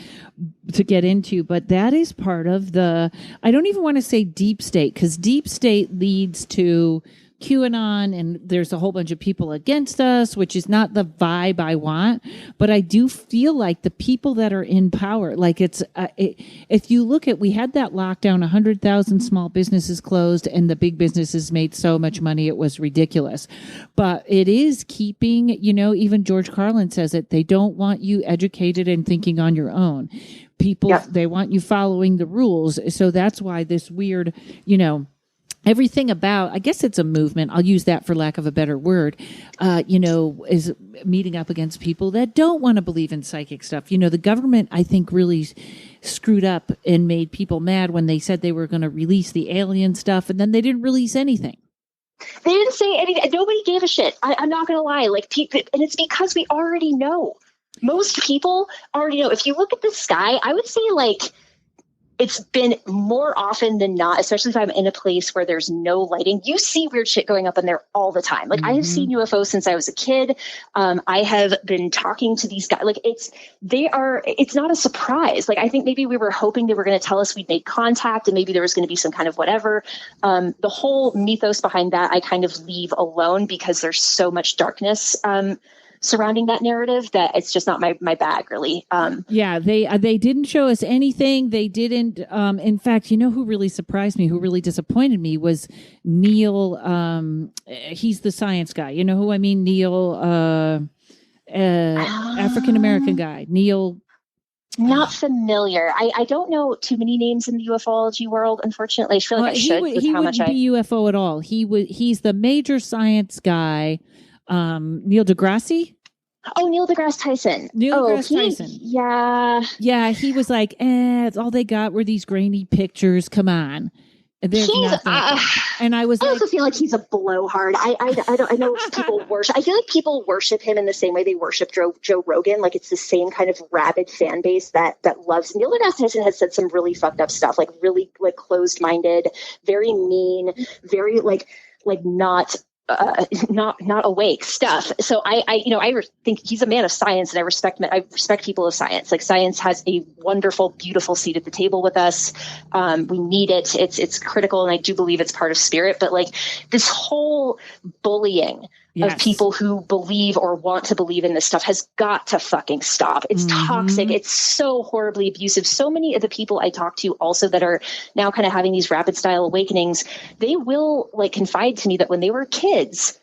Speaker 2: to get into, but that is part of the. I don't even want to say deep state, because deep state leads to QAnon, and there's a whole bunch of people against us, which is not the vibe I want. But I do feel like the people that are in power, like if you look at, we had that lockdown, 100,000 small businesses closed, and the big businesses made so much money, it was ridiculous. But it is keeping, even George Carlin says it, they don't want you educated and thinking on your own. People,
Speaker 3: Yeah.
Speaker 2: They want you following the rules. So that's why this weird, everything about, I guess it's a movement, I'll use that for lack of a better word, is meeting up against people that don't want to believe in psychic stuff. The government, I think, really screwed up and made people mad when they said they were going to release the alien stuff, and then they didn't release anything.
Speaker 3: They didn't say anything. Nobody gave a shit. I'm not going to lie. Like, and it's because we already know. Most people already know. If you look at the sky, I would say, like, it's been more often than not, especially if I'm in a place where there's no lighting, you see weird shit going up in there all the time. Like, I have seen UFOs since I was a kid. I have been talking to these guys. Like, it's not a surprise. Like, I think maybe we were hoping they were going to tell us we'd made contact, and maybe there was going to be some kind of whatever. The whole mythos behind that, I kind of leave alone, because there's so much darkness surrounding that narrative that it's just not my bag, really.
Speaker 2: Yeah, they didn't show us anything. They didn't. In fact, who really surprised me, who really disappointed me, was Neil. He's the science guy. You know who I mean? Neil, African American guy. Neil.
Speaker 3: Not familiar. I don't know too many names in the ufology world, unfortunately. I feel like I should.
Speaker 2: He wouldn't be UFO at all. He's the major science guy. Neil deGrasse.
Speaker 3: Oh, Neil deGrasse Tyson.
Speaker 2: Tyson.
Speaker 3: Yeah.
Speaker 2: Yeah, he was like, all they got were these grainy pictures. Come on. There's nothing. And I was
Speaker 3: also feel like he's a blowhard. I know people worship. I feel like people worship him in the same way they worship Joe Rogan. Like, it's the same kind of rabid fan base that loves. Neil deGrasse Tyson has said some really fucked up stuff, like really like closed-minded, very mean, very like not awake stuff. So I think he's a man of science, and I respect people of science. Like, science has a wonderful, beautiful seat at the table with us. We need it. It's critical. And I do believe it's part of spirit, but like this whole bullying of people who believe or want to believe in this stuff has got to fucking stop. It's toxic. It's so horribly abusive. So many of the people I talk to also that are now kind of having these rapid style awakenings, they will like confide to me that when they were kids,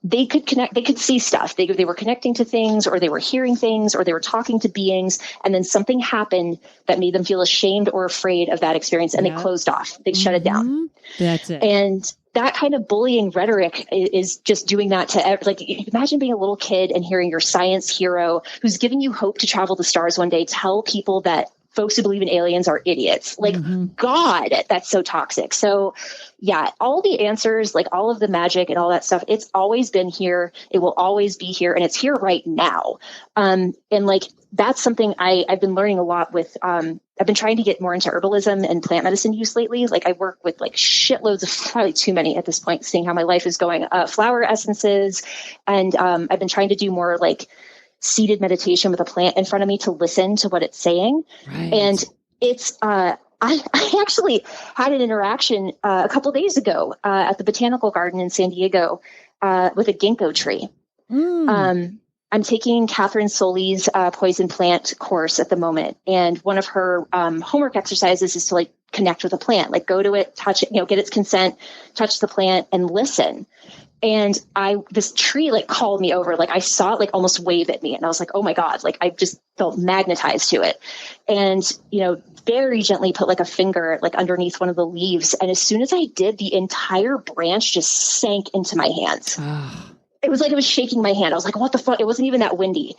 Speaker 3: they could connect, they could see stuff. They were connecting to things, or they were hearing things, or they were talking to beings. And then something happened that made them feel ashamed or afraid of that experience. And they closed off. They shut it down.
Speaker 2: That's it.
Speaker 3: And that kind of bullying rhetoric is just doing that to, like, imagine being a little kid and hearing your science hero who's giving you hope to travel the stars one day tell people that folks who believe in aliens are idiots. Like, God, that's so toxic. So yeah, all the answers, like all of the magic and all that stuff, it's always been here. It will always be here. And it's here right now. And like, that's something I've been learning a lot with. I've been trying to get more into herbalism and plant medicine use lately. Like I work with like shitloads of, probably too many at this point, seeing how my life is going, flower essences. And I've been trying to do more like seated meditation with a plant in front of me to listen to what it's saying.
Speaker 2: Right.
Speaker 3: And it's, I actually had an interaction a couple days ago at the Botanical Garden in San Diego with a ginkgo tree. I'm taking Catherine Soley's poison plant course at the moment. And one of her homework exercises is to like connect with a plant, like go to it, touch it, get its consent, touch the plant and listen. And this tree like called me over, like I saw it like almost wave at me. And I was like, oh my God, like I just felt magnetized to it. And, very gently put like a finger like underneath one of the leaves. And as soon as I did, the entire branch just sank into my hands. It was like it was shaking my hand. I was like, what the fuck? It wasn't even that windy.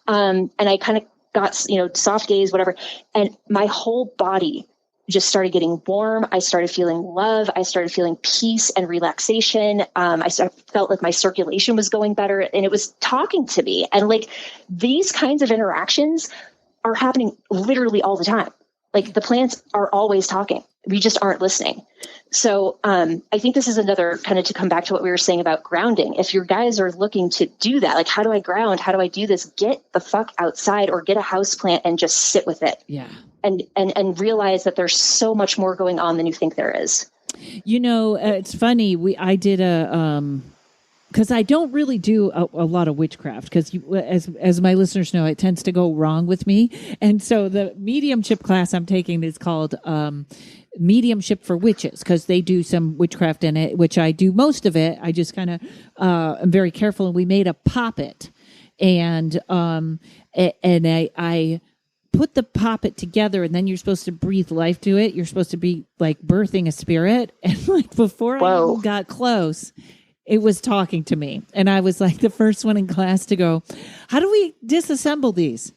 Speaker 3: And I kind of got, soft gaze, whatever. And my whole body just started getting warm. I started feeling love. I started feeling peace and relaxation. I felt like my circulation was going better and it was talking to me. And like these kinds of interactions are happening literally all the time. Like the plants are always talking. We just aren't listening. So I think this is another kind of to come back to what we were saying about grounding. If your guys are looking to do that, like how do I ground? How do I do this? Get the fuck outside or get a house plant and just sit with it.
Speaker 2: Yeah.
Speaker 3: And realize that there's so much more going on than you think there is.
Speaker 2: It's funny. I did because I don't really do a lot of witchcraft because as my listeners know, it tends to go wrong with me. And so the mediumship class I'm taking is called mediumship for witches because they do some witchcraft in it, which I do most of it. I just kind of am very careful. And we made a poppet and I put the poppet together and then you're supposed to breathe life to it. You're supposed to be like birthing a spirit. And like before I even got close, it was talking to me. And I was like the first one in class to go, how do we disassemble these?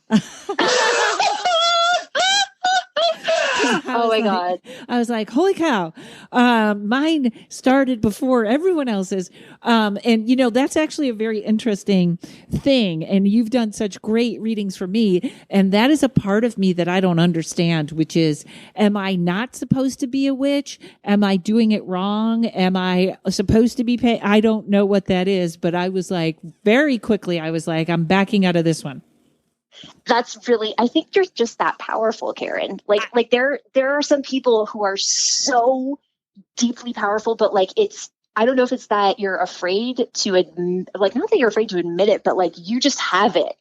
Speaker 3: Oh my God.
Speaker 2: I was like, holy cow. Mine started before everyone else's. And that's actually a very interesting thing. And you've done such great readings for me. And that is a part of me that I don't understand, which is, am I not supposed to be a witch? Am I doing it wrong? Am I supposed to be paid? I don't know what that is, but I was like, very quickly, I was like, I'm backing out of this one.
Speaker 3: That's really, I think you're just that powerful, Karen. Like there are some people who are so deeply powerful, but like I don't know if it's that you're afraid to not that you're afraid to admit it, but like you just have it.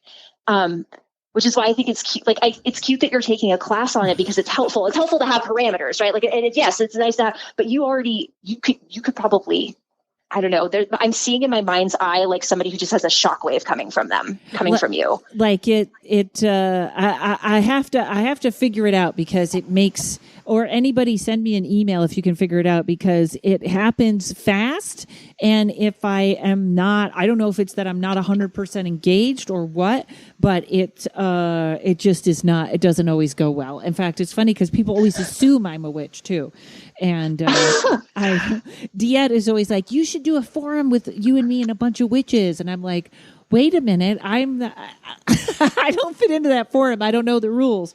Speaker 3: Which is why I think it's cute. Like it's cute that you're taking a class on it because it's helpful. It's helpful to have parameters, right? Like, and yes, it's nice to have, but you could probably, I don't know. I'm seeing in my mind's eye like somebody who just has a shockwave coming from from you.
Speaker 2: Like I have to figure it out because it makes, or anybody send me an email if you can figure it out because it happens fast. And if I am not, I don't know if it's that I'm not 100% engaged or what, but it just is not, it doesn't always go well. In fact, it's funny because people always assume I'm a witch too. And Diet is always like, you should do a forum with you and me and a bunch of witches. And I'm like, wait a minute, I don't fit into that forum. I don't know the rules.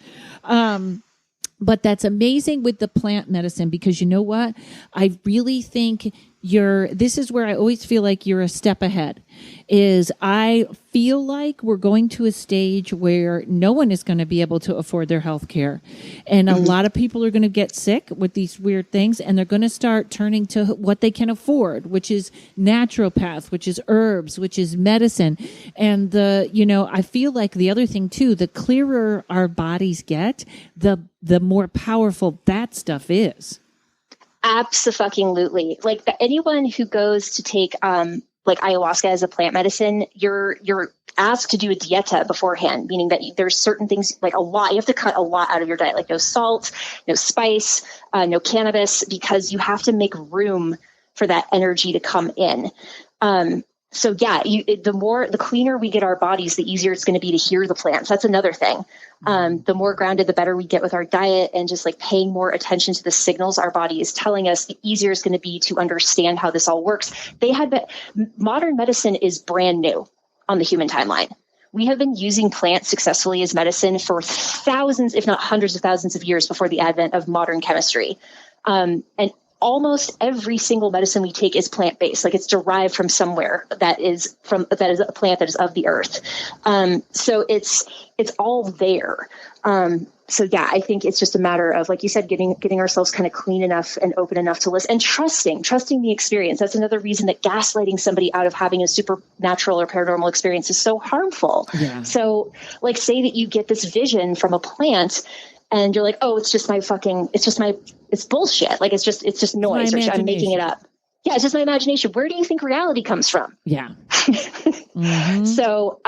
Speaker 2: But that's amazing with the plant medicine because you know what? I really think this is where I always feel like you're a step ahead. Is I feel like we're going to a stage where no one is going to be able to afford their health care. And a lot of people are going to get sick with these weird things and they're going to start turning to what they can afford, which is naturopath, which is herbs, which is medicine. And I feel like the other thing too, the clearer our bodies get, the more powerful that stuff is.
Speaker 3: Absolutely. Like anyone who goes to take like ayahuasca as a plant medicine, you're asked to do a dieta beforehand, meaning that there's certain things like you have to cut a lot out of your diet, like no salt, no spice, no cannabis, because you have to make room for that energy to come in. So yeah, the cleaner we get our bodies, the easier it's going to be to hear the plants. That's another thing. The more grounded, the better we get with our diet, and just like paying more attention to the signals our body is telling us, the easier it's going to be to understand how this all works. Modern medicine is brand new on the human timeline. We have been using plants successfully as medicine for thousands, if not hundreds of thousands of years before the advent of modern chemistry. And almost every single medicine we take is plant-based. Like, it's derived from somewhere that is a plant that is of the earth. So it's all there. So yeah, I think it's just a matter of, like you said, getting ourselves kind of clean enough and open enough to listen, and trusting the experience. That's another reason that gaslighting somebody out of having a supernatural or paranormal experience is so harmful. Yeah. So like, say that you get this vision from a plant, and you're like, oh, it's bullshit. Like, it's just noise, or I'm making it up. Yeah, it's just my imagination. Where do you think reality comes from? Yeah. Mm-hmm. So,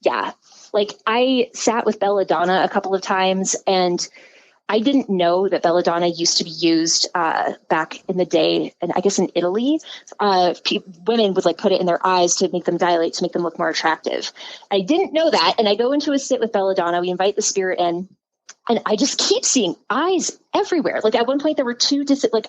Speaker 3: yeah, like, I sat with belladonna a couple of times, and I didn't know that belladonna used to be used back in the day, and I guess in Italy, women would like put it in their eyes to make them dilate, to make them look more attractive. I didn't know that, and I go into a sit with belladonna. We invite the spirit in. And I just keep seeing eyes everywhere. Like, at one point there were two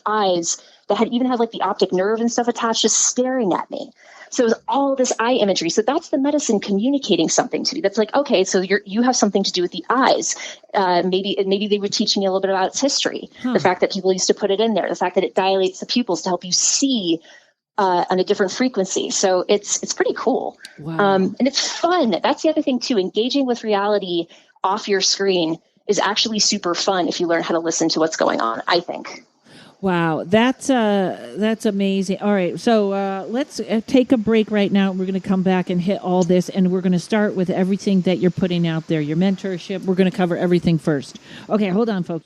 Speaker 3: eyes that had like the optic nerve and stuff attached, just staring at me. So it was all this eye imagery. So that's the medicine communicating something to me. That's like, okay, so you have something to do with the eyes. Maybe they were teaching you a little bit about its history. The fact that people used to put it in there, the fact that it dilates the pupils to help you see on a different frequency. So it's pretty cool. Wow. And it's fun. That's the other thing too. Engaging with reality off your screen is actually super fun if you learn how to listen to what's going on, I think.
Speaker 2: Wow, that's amazing. All right, so let's take a break right now. We're going to come back and hit all this, and we're going to start with everything that you're putting out there, your mentorship. We're going to cover everything first. Okay, hold on, folks.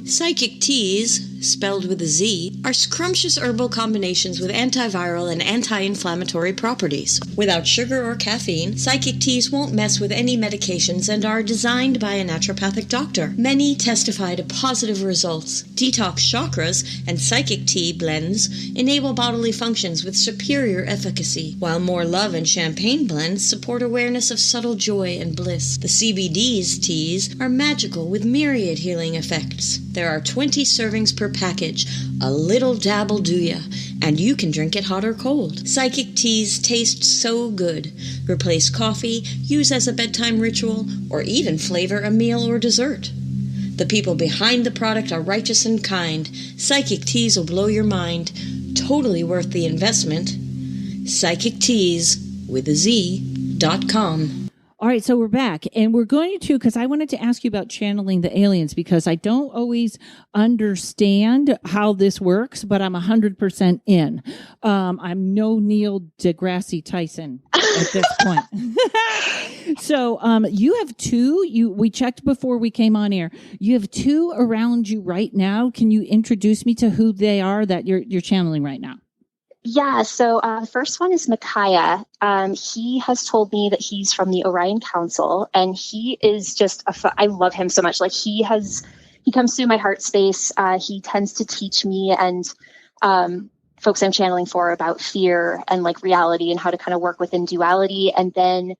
Speaker 4: Psychic teas, spelled with a Z, are scrumptious herbal combinations with antiviral and anti-inflammatory properties. Without sugar or caffeine, psychic teas won't mess with any medications and are designed by a naturopathic doctor. Many testify to positive results. Detox chakras and psychic tea blends enable bodily functions with superior efficacy, while more love and champagne blends support awareness of subtle joy and bliss. The CBD's teas are magical with myriad healing effects. There are 20 servings per package. A little dab will do ya, and you can drink it hot or cold. Psychic teas taste so good. Replace coffee, use as a bedtime ritual, or even flavor a meal or dessert. The people behind the product are righteous and kind. Psychic teas will blow your mind. Totally worth the investment. Psychic Teas with a Z.com.
Speaker 2: All right, so we're back, and we're going to, because I wanted to ask you about channeling the aliens, because I don't always understand how this works, but I'm 100% in. I'm no Neil deGrasse Tyson at this point. So you have two, we checked before we came on air. You have two around you right now. Can you introduce me to who they are that you're channeling right now?
Speaker 3: Yeah, so the first one is Micaiah. He has told me that he's from the Orion Council, and he is just I love him so much. Like, he comes through my heart space. He tends to teach me and folks I'm channeling for about fear and like reality and how to kind of work within duality. And then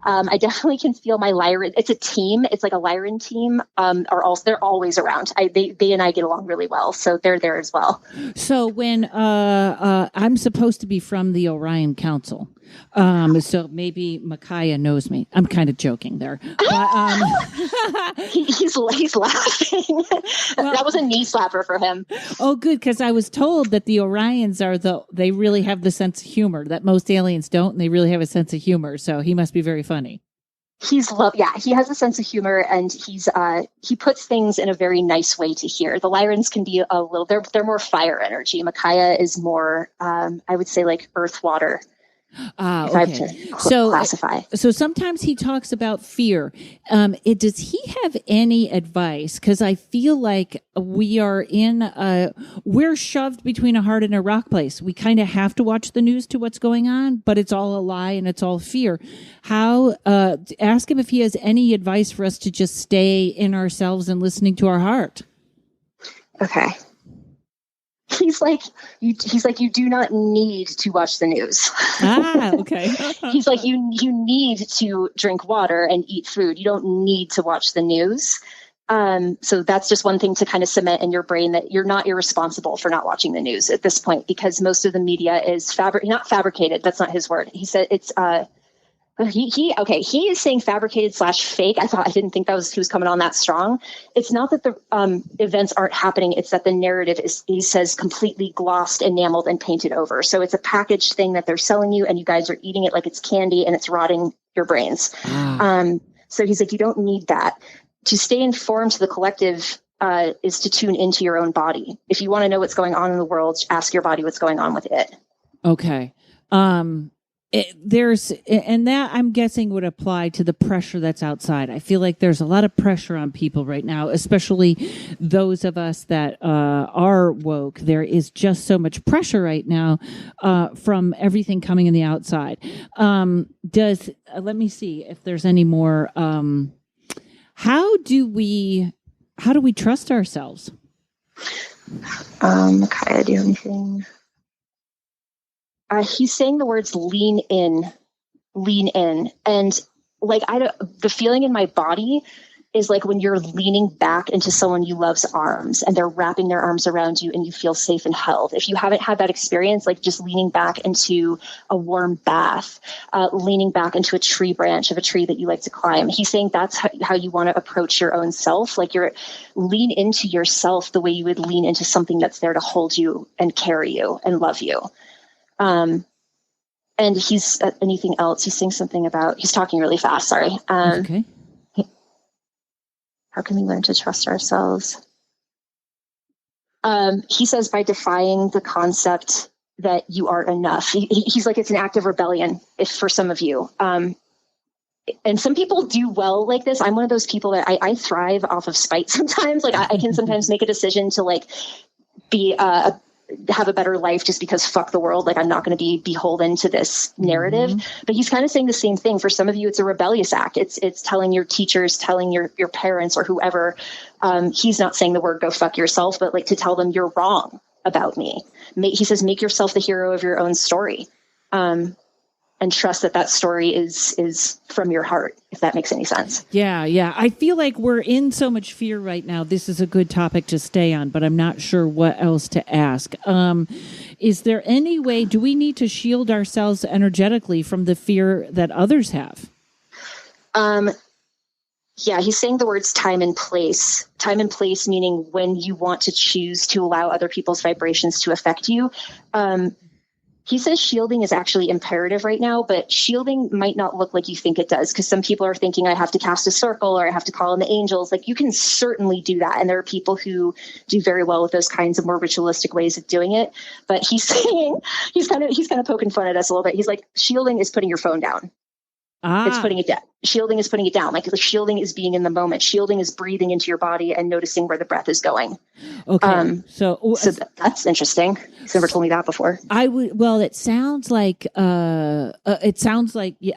Speaker 3: I definitely can feel my Lyran. It's a team. It's like a Lyran team. They're always around. They and I get along really well, so they're there as well.
Speaker 2: So when I'm supposed to be from the Orion Council, so maybe Micaiah knows me. I'm kind of joking there. But,
Speaker 3: he's laughing. Well, that was a knee slapper for him.
Speaker 2: Oh, good, because I was told that the Orions they really have the sense of humor that most aliens don't, and they really have a sense of humor. So he must be very funny.
Speaker 3: He has a sense of humor, and he puts things in a very nice way to hear. The Lyrans can be a little, they're more fire energy. Micaiah is more, I would say, like earth, water. If I have to classify.
Speaker 2: So sometimes he talks about fear. Does he have any advice? Because I feel like we're shoved between a hard and a rock place. We kind of have to watch the news to what's going on, but it's all a lie and it's all fear. Ask him if he has any advice for us to just stay in ourselves and listening to our heart.
Speaker 3: Okay. he's like, you do not need to watch the news.
Speaker 2: Okay.
Speaker 3: He's like, you need to drink water and eat food. You don't need to watch the news. So that's just one thing to kind of cement in your brain that you're not irresponsible for not watching the news at this point, because most of the media is not fabricated. That's not his word. He said it's, he is saying fabricated / fake. I didn't think he was coming on that strong. It's not that the events aren't happening. It's that the narrative is, he says, completely glossed, enameled, and painted over. So it's a packaged thing that they're selling you, and you guys are eating it like it's candy, and it's rotting your brains. So he's like, you don't need that. To stay informed to the collective is to tune into your own body. If you want to know what's going on in the world, ask your body what's going on with it.
Speaker 2: Okay. And that I'm guessing would apply to the pressure that's outside. I feel like there's a lot of pressure on people right now, especially those of us that are woke. There is just so much pressure right now from everything coming in the outside. Let me see if there's any more. How do we trust ourselves?
Speaker 3: Okay, do you have anything? He's saying the words lean in. And like, the feeling in my body is like when you're leaning back into someone you love's arms and they're wrapping their arms around you and you feel safe and held. If you haven't had that experience, like just leaning back into a warm bath, leaning back into a tree branch of a tree that you like to climb. He's saying that's how you want to approach your own self. Like lean into yourself the way you would lean into something that's there to hold you and carry you and love you. And he's anything else. He's saying something about, he's talking really fast. Sorry.
Speaker 2: Okay.
Speaker 3: How can we learn to trust ourselves? He says by defying the concept that you are enough. He's like, it's an act of rebellion for some of you. And some people do well like this. I'm one of those people that I thrive off of spite sometimes. Like I can sometimes make a decision to like be have a better life just because fuck the world. Like I'm not going to be beholden to this narrative. Mm-hmm. But he's kind of saying the same thing. For some of you, it's a rebellious act. It's telling your teachers, telling your parents or whoever. He's not saying the word go fuck yourself, but like to tell them you're wrong about me. He says, make yourself the hero of your own story. And trust that story is from your heart, if that makes any sense.
Speaker 2: Yeah. I feel like we're in so much fear right now. This is a good topic to stay on, but I'm not sure what else to ask. Is there any way, do we need to shield ourselves energetically from the fear that others have?
Speaker 3: Yeah, he's saying the words time and place. Time and place meaning when you want to choose to allow other people's vibrations to affect you. He says shielding is actually imperative right now, but shielding might not look like you think it does, because some people are thinking I have to cast a circle or I have to call in the angels. Like you can certainly do that. And there are people who do very well with those kinds of more ritualistic ways of doing it. But he's saying, he's kind of poking fun at us a little bit. He's like, shielding is putting your phone down. It's putting it down. Shielding is putting it down. Like the shielding is being in the moment. Shielding is breathing into your body and noticing where the breath is going.
Speaker 2: Okay.
Speaker 3: So that's interesting. He's never told me that before.
Speaker 2: It sounds like, yeah,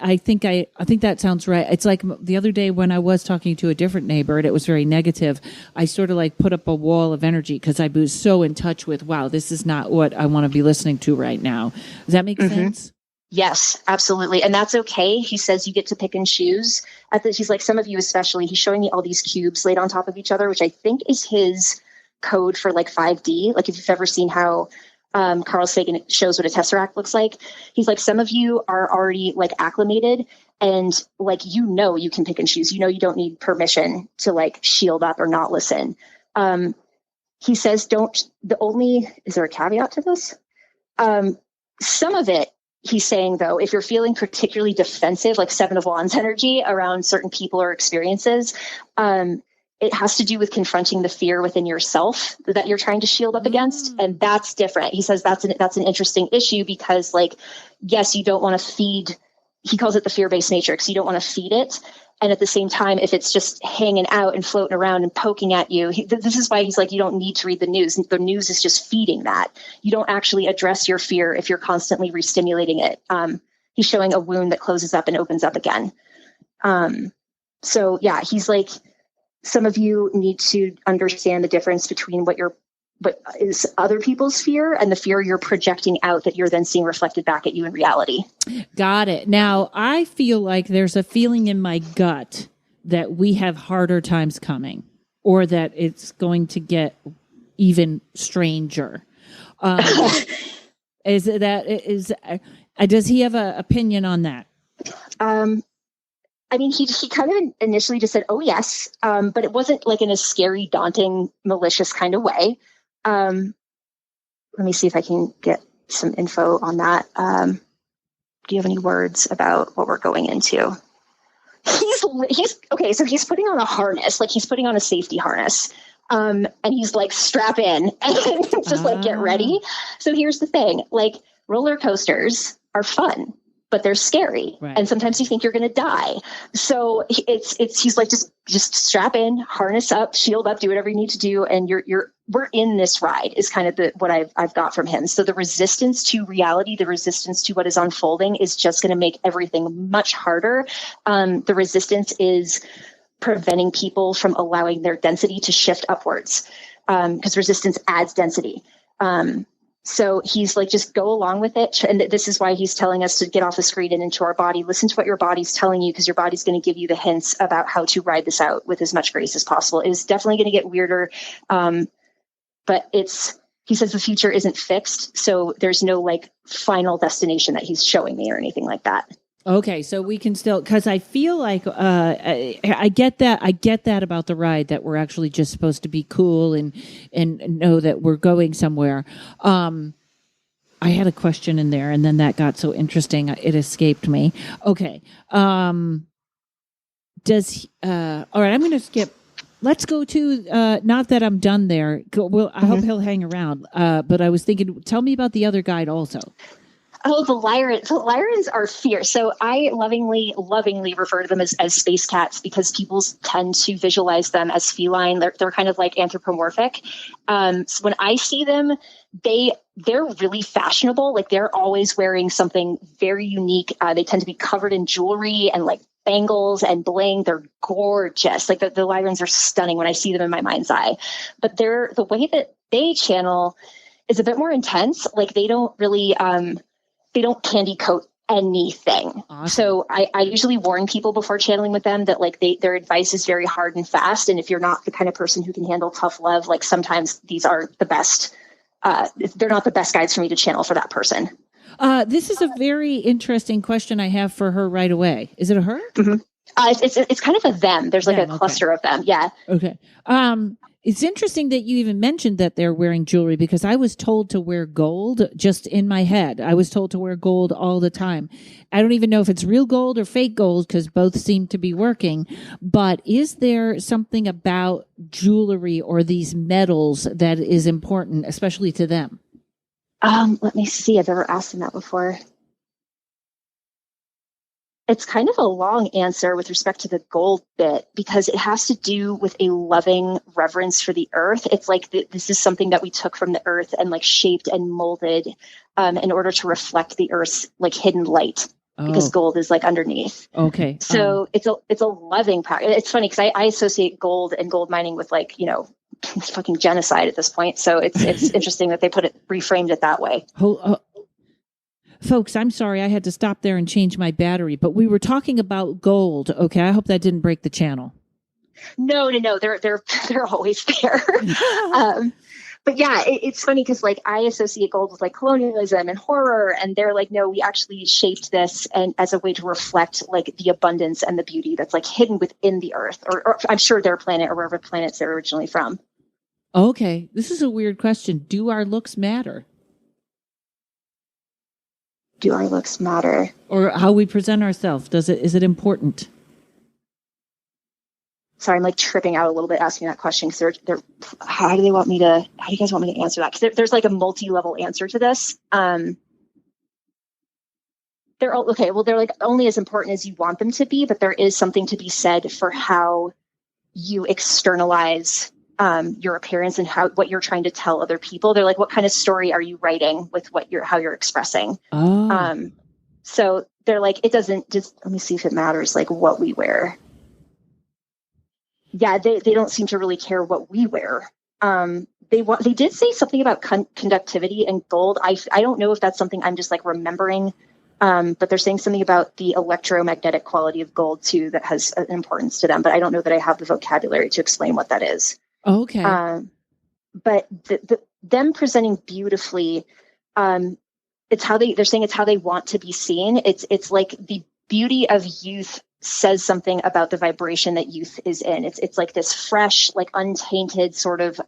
Speaker 2: I think that sounds right. It's like the other day when I was talking to a different neighbor and it was very negative, I sort of like put up a wall of energy because I was so in touch with, wow, this is not what I want to be listening to right now. Does that make sense?
Speaker 3: Yes, absolutely. And that's okay. He says you get to pick and choose. He's like, some of you especially, he's showing me all these cubes laid on top of each other, which I think is his code for like 5D. Like if you've ever seen how Carl Sagan shows what a tesseract looks like, he's like, some of you are already like acclimated and like, you can pick and choose. You don't need permission to like shield up or not listen. He says, is there a caveat to this? Some of it, he's saying, though, if you're feeling particularly defensive, like Seven of Wands energy around certain people or experiences, it has to do with confronting the fear within yourself that you're trying to shield up against. And that's different. He says that's an interesting issue because, like, yes, you don't want to feed, he calls it the fear-based matrix. You don't want to feed it. And at the same time, if it's just hanging out and floating around and poking at you, this is why he's like, you don't need to read the news. The news is just feeding that. You don't actually address your fear if you're constantly re-stimulating it. He's showing a wound that closes up and opens up again. So yeah, he's like, some of you need to understand the difference between what you're what is other people's fear and the fear you're projecting out that you're then seeing reflected back at you in reality.
Speaker 2: Got it. Now, I feel like there's a feeling in my gut that we have harder times coming, or that it's going to get even stranger. Does he have an opinion on that?
Speaker 3: I mean, he kind of initially just said, "Oh yes," but it wasn't like in a scary, daunting, malicious kind of way. Let me see if I can get some info on that. Do you have any words about what we're going into? He's okay. So he's putting on a harness, like he's putting on a safety harness, and he's like, strap in and just like get ready. So here's the thing: like roller coasters are fun, but they're scary. Right. And sometimes you think you're going to die. So he's like, just strap in, harness up, shield up, do whatever you need to do. And we're in this ride is kind of what I've got from him. So the resistance to reality, the resistance to what is unfolding is just going to make everything much harder. The resistance is preventing people from allowing their density to shift upwards. Because resistance adds density. So he's like, just go along with it. And this is why he's telling us to get off the screen and into our body. Listen to what your body's telling you, because your body's going to give you the hints about how to ride this out with as much grace as possible. It is definitely going to get weirder. But he says the future isn't fixed. So there's no like final destination that he's showing me or anything like that.
Speaker 2: Okay, so we can still, because I feel like I get that about the ride, that we're actually just supposed to be cool and know that we're going somewhere. I had a question in there, and then that got so interesting it escaped me. Okay, all right, I'm going to skip. Let's go to not that I'm done there. Well, I hope he'll hang around. But I was thinking, tell me about the other guide also.
Speaker 3: Oh, the Lyrans. The Lyrans are fierce. So I lovingly refer to them as space cats, because people tend to visualize them as feline. They're kind of like anthropomorphic. So when I see them, they're really fashionable. Like they're always wearing something very unique. They tend to be covered in jewelry and like bangles and bling. They're gorgeous. Like the Lyrans are stunning when I see them in my mind's eye. But the way that they channel is a bit more intense. Like they don't really they don't candy coat anything. Awesome. So I usually warn people before channeling with them that like their advice is very hard and fast. And if you're not the kind of person who can handle tough love, like sometimes these aren't the best. They're not the best guides for me to channel for that person.
Speaker 2: This is a very interesting question I have for her right away. Is it a her?
Speaker 3: Mm-hmm. It's kind of a them. There's like a cluster of them. Yeah.
Speaker 2: Okay. It's interesting that you even mentioned that they're wearing jewelry, because I was told to wear gold just in my head. I was told to wear gold all the time. I don't even know if it's real gold or fake gold, because both seem to be working. But is there something about jewelry or these metals that is important, especially to them?
Speaker 3: Let me see. I've never asked them that before. It's kind of a long answer with respect to the gold bit, because it has to do with a loving reverence for the earth. It's like this is something that we took from the earth and like shaped and molded in order to reflect the earth's like hidden light, because gold is like underneath.
Speaker 2: Okay.
Speaker 3: So it's a loving practice. It's funny because I associate gold and gold mining with like, fucking genocide at this point. So it's interesting that they reframed it that way.
Speaker 2: Folks, I'm sorry I had to stop there and change my battery, but we were talking about gold. Okay, I hope that didn't break the channel.
Speaker 3: No. They're always there. But yeah, it's funny because like I associate gold with like colonialism and horror, and they're like, no, we actually shaped this and as a way to reflect like the abundance and the beauty that's like hidden within the earth, or I'm sure their planet or wherever planets they're originally from.
Speaker 2: Okay, this is a weird question. Do our looks matter?
Speaker 3: Do our looks matter?
Speaker 2: Or how we present ourselves? Is it important?
Speaker 3: Sorry, I'm like tripping out a little bit asking that question, because how do you guys want me to answer that? Because there's like a multi-level answer to this. They're all okay. Well, they're like only as important as you want them to be, but there is something to be said for how you externalize your appearance and what you're trying to tell other people. They're like, what kind of story are you writing with how you're expressing? So they're like, it doesn't just, let me see if it matters, like what we wear. Yeah, they don't seem to really care what we wear. They did say something about conductivity and gold. I don't know if that's something I'm just like remembering, but they're saying something about the electromagnetic quality of gold too that has an importance to them. But I don't know that I have the vocabulary to explain what that is.
Speaker 2: Okay.
Speaker 3: But them presenting beautifully, it's how they're saying it's how they want to be seen. It's like the beauty of youth says something about the vibration that youth is in. It's like this fresh, like untainted sort of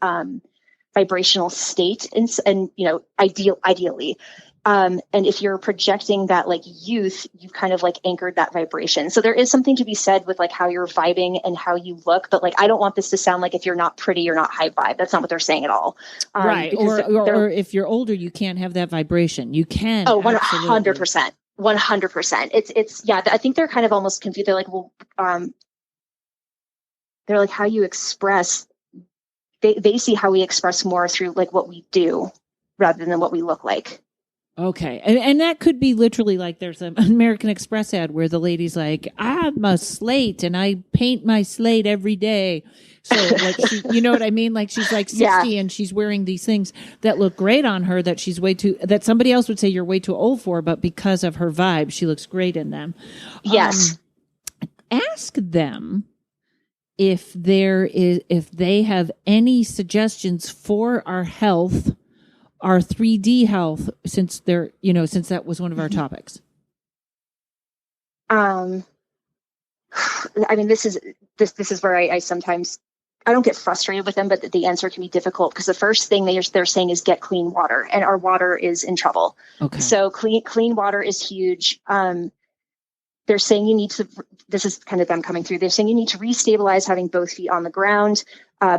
Speaker 3: vibrational state, and you know, ideally. And if you're projecting that like youth, you've kind of like anchored that vibration. So there is something to be said with like how you're vibing and how you look. But like, I don't want this to sound like if you're not pretty, you're not high vibe. That's not what they're saying at all.
Speaker 2: Right. Or if you're older, you can't have that vibration. You can.
Speaker 3: Oh, 100%. 100%. It's yeah. I think they're kind of almost confused. They're like, well, they're like how you express. They see how we express more through like what we do rather than what we look like.
Speaker 2: Okay. And that could be literally like there's an American Express ad where the lady's like, I'm a slate and I paint my slate every day. So like, you know what I mean? Like she's like 60 and she's wearing these things that look great on her that she's that somebody else would say you're way too old for, but because of her vibe, she looks great in them.
Speaker 3: Yes.
Speaker 2: Ask them if they have any suggestions for our health, our 3D health, since that was one of our topics.
Speaker 3: I mean, this is where I sometimes, I don't get frustrated with them, but the answer can be difficult because the first thing they're saying is get clean water, and our water is in trouble. Okay. So clean water is huge. They're saying you need to, this is kind of them coming through. They're saying you need to restabilize having both feet on the ground,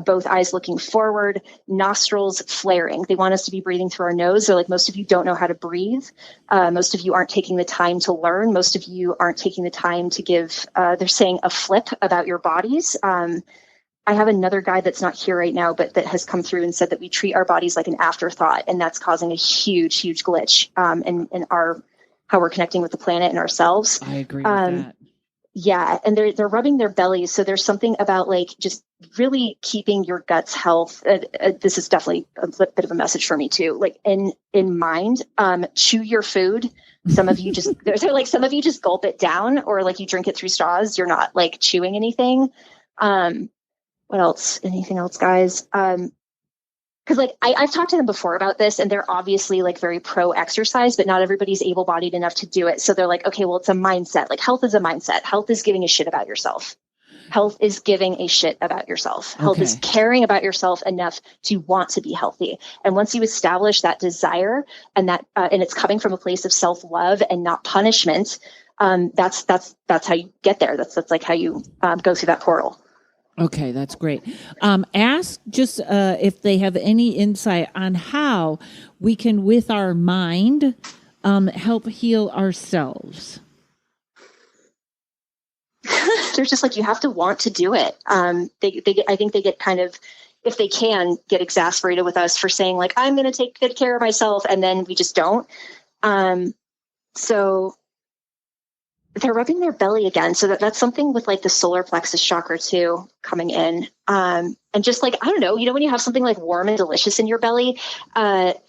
Speaker 3: both eyes looking forward, nostrils flaring. They want us to be breathing through our nose. They're like, most of you don't know how to breathe. Most of you aren't taking the time to learn. Most of you aren't taking the time to give, they're saying a flip about your bodies. I have another guy that's not here right now, but that has come through and said that we treat our bodies like an afterthought. And that's causing a huge, huge glitch in our, how we're connecting with the planet and ourselves.
Speaker 2: I agree with that.
Speaker 3: Yeah. And they're rubbing their bellies. So there's something about like just really keeping your gut's health. This is definitely a bit of a message for me too. Like in mind, chew your food. Some of you just, they're like, some of you just gulp it down or like you drink it through straws. You're not like chewing anything. What else? Anything else, guys? Because like I've talked to them before about this, and they're obviously like very pro exercise, but not everybody's able-bodied enough to do it. So they're like, okay, well, it's a mindset. Like health is a mindset. Health is giving a shit about yourself. Health is giving a shit about yourself. Health is caring about yourself enough to want to be healthy. And once you establish that desire and that, and it's coming from a place of self-love and not punishment, that's how you get there. That's like how you go through that portal.
Speaker 2: Okay, that's great. Ask just if they have any insight on how we can, with our mind, help heal ourselves.
Speaker 3: They're just like, you have to want to do it. I think they get kind of, if they can, get exasperated with us for saying like, I'm going to take good care of myself, and then we just don't. So they're rubbing their belly again. So that's something with like the solar plexus chakra too, coming in. And just like, I don't know, when you have something like warm and delicious in your belly, they're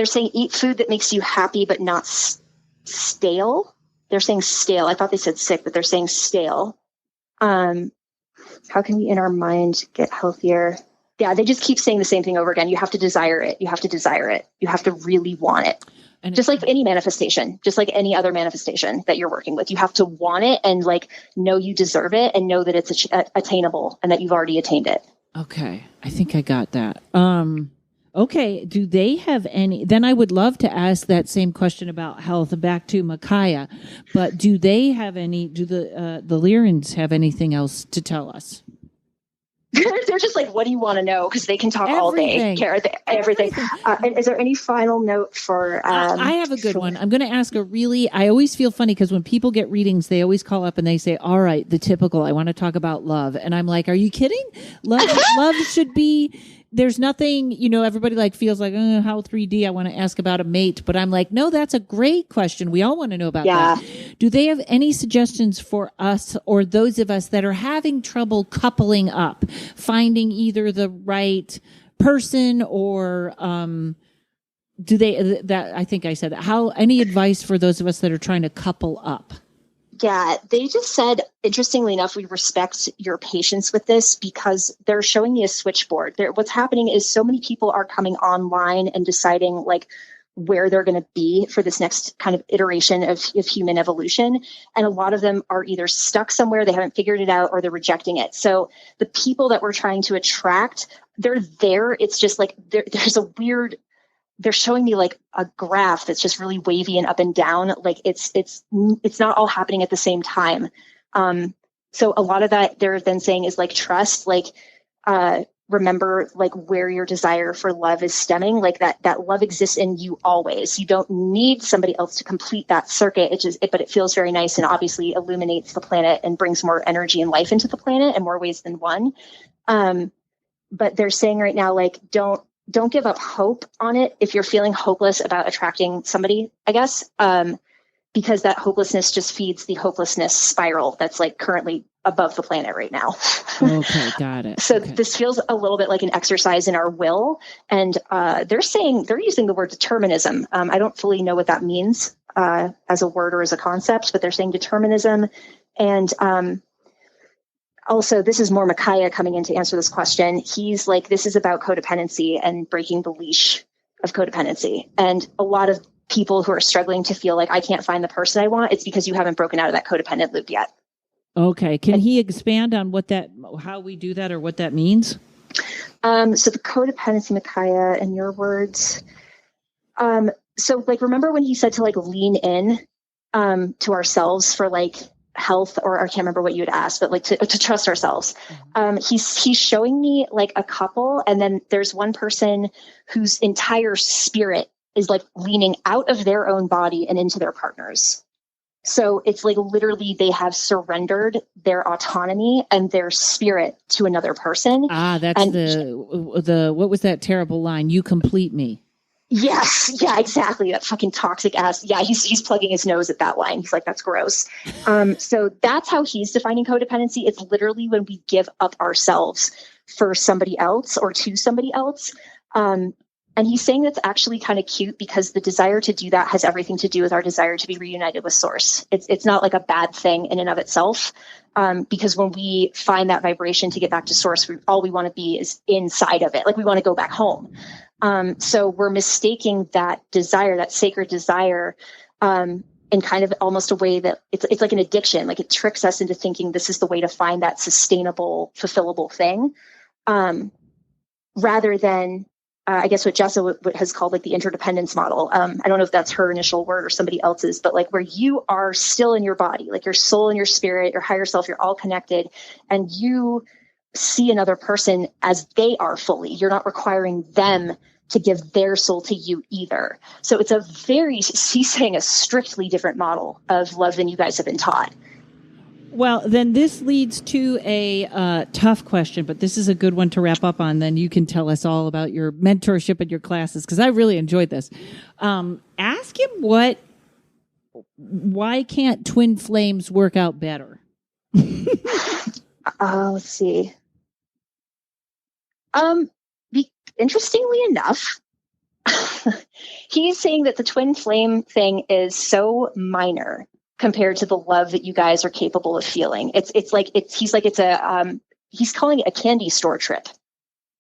Speaker 3: saying eat food that makes you happy, but not stale. They're saying stale. I thought they said sick, but they're saying stale. How can we in our mind get healthier? Yeah. They just keep saying the same thing over again. You have to desire it. You have to desire it. You have to really want it. And just like any manifestation, just like any other manifestation that you're working with, you have to want it and like know you deserve it and know that it's attainable and that you've already attained it.
Speaker 2: Okay. I think I got that. Okay. Do they have any, then I would love to ask that same question about health back to Micaiah, but do they have any, do the Lyrans have anything else to tell us?
Speaker 3: They're just like, what do you want to know? Because they can talk all day. Everything. Is there any final note for?
Speaker 2: I have a good one. I'm going to ask I always feel funny because when people get readings, they always call up and they say, all right, the typical, I want to talk about love. And I'm like, are you kidding? Love should be, there's nothing, everybody like feels like, how 3D, I want to ask about a mate. But I'm like, no, that's a great question. We all want to know about that. Do they have any suggestions for us or those of us that are having trouble coupling up, finding either the right person or do they, that I think I said that, how, any advice for those of us that are trying to couple up?
Speaker 3: Yeah, they just said, interestingly enough, we respect your patience with this because they're showing me a switchboard. What's happening is so many people are coming online and deciding like where they're going to be for this next kind of iteration of human evolution. And a lot of them are either stuck somewhere, they haven't figured it out, or they're rejecting it. So the people that we're trying to attract, they're there. It's just like there's a weird, they're showing me like a graph that's just really wavy and up and down. Like it's not all happening at the same time. So a lot of that they're then saying is like trust, like, remember like where your desire for love is stemming, like that love exists in you always. You don't need somebody else to complete that circuit. But it feels very nice and obviously illuminates the planet and brings more energy and life into the planet in more ways than one. But they're saying right now, like, don't give up hope on it if you're feeling hopeless about attracting somebody, I guess, because that hopelessness just feeds the hopelessness spiral that's like currently above the planet right now.
Speaker 2: Okay, got it.
Speaker 3: So
Speaker 2: okay.
Speaker 3: This feels a little bit like an exercise in our will. And they're using the word determinism. I don't fully know what that means as a word or as a concept, but they're saying determinism. And also, this is more Micaiah coming in to answer this question. He's like, this is about codependency and breaking the leash of codependency. And a lot of people who are struggling to feel like I can't find the person I want, it's because you haven't broken out of that codependent loop yet.
Speaker 2: Okay. Can he expand on how we do that or what that means?
Speaker 3: So the codependency, Micaiah, in your words. So like, remember when he said to like lean in to ourselves for like health, or I can't remember what you had asked, but like to trust ourselves. He's showing me like a couple, and then there's one person whose entire spirit is like leaning out of their own body and into their partner's. So it's like literally they have surrendered their autonomy and their spirit to another person.
Speaker 2: That's the what was that terrible line? You complete me.
Speaker 3: Yes. Yeah, exactly. That fucking toxic ass. Yeah. He's plugging his nose at that line. He's like, that's gross. So that's how he's defining codependency. It's literally when we give up ourselves for somebody else or to somebody else. And he's saying that's actually kind of cute because the desire to do that has everything to do with our desire to be reunited with source. It's not like a bad thing in and of itself. Because when we find that vibration to get back to source, all we want to be is inside of it. Like we want to go back home. So we're mistaking that desire, that sacred desire, in kind of almost a way that it's like an addiction. Like it tricks us into thinking this is the way to find that sustainable, fulfillable thing. Rather than, I guess what Jessa has called like the interdependence model. I don't know if that's her initial word or somebody else's, but like where you are still in your body, like your soul and your spirit, your higher self, you're all connected, and you see another person as they are fully. You're not requiring them to give their soul to you either. So it's he's saying a strictly different model of love than you guys have been taught.
Speaker 2: Well, then this leads to a tough question, but this is a good one to wrap up on. Then you can tell us all about your mentorship and your classes, because I really enjoyed this. Ask him why can't twin flames work out better?
Speaker 3: Let's see. Interestingly enough, he's saying that the twin flame thing is so minor compared to the love that you guys are capable of feeling. He's calling it a candy store trip.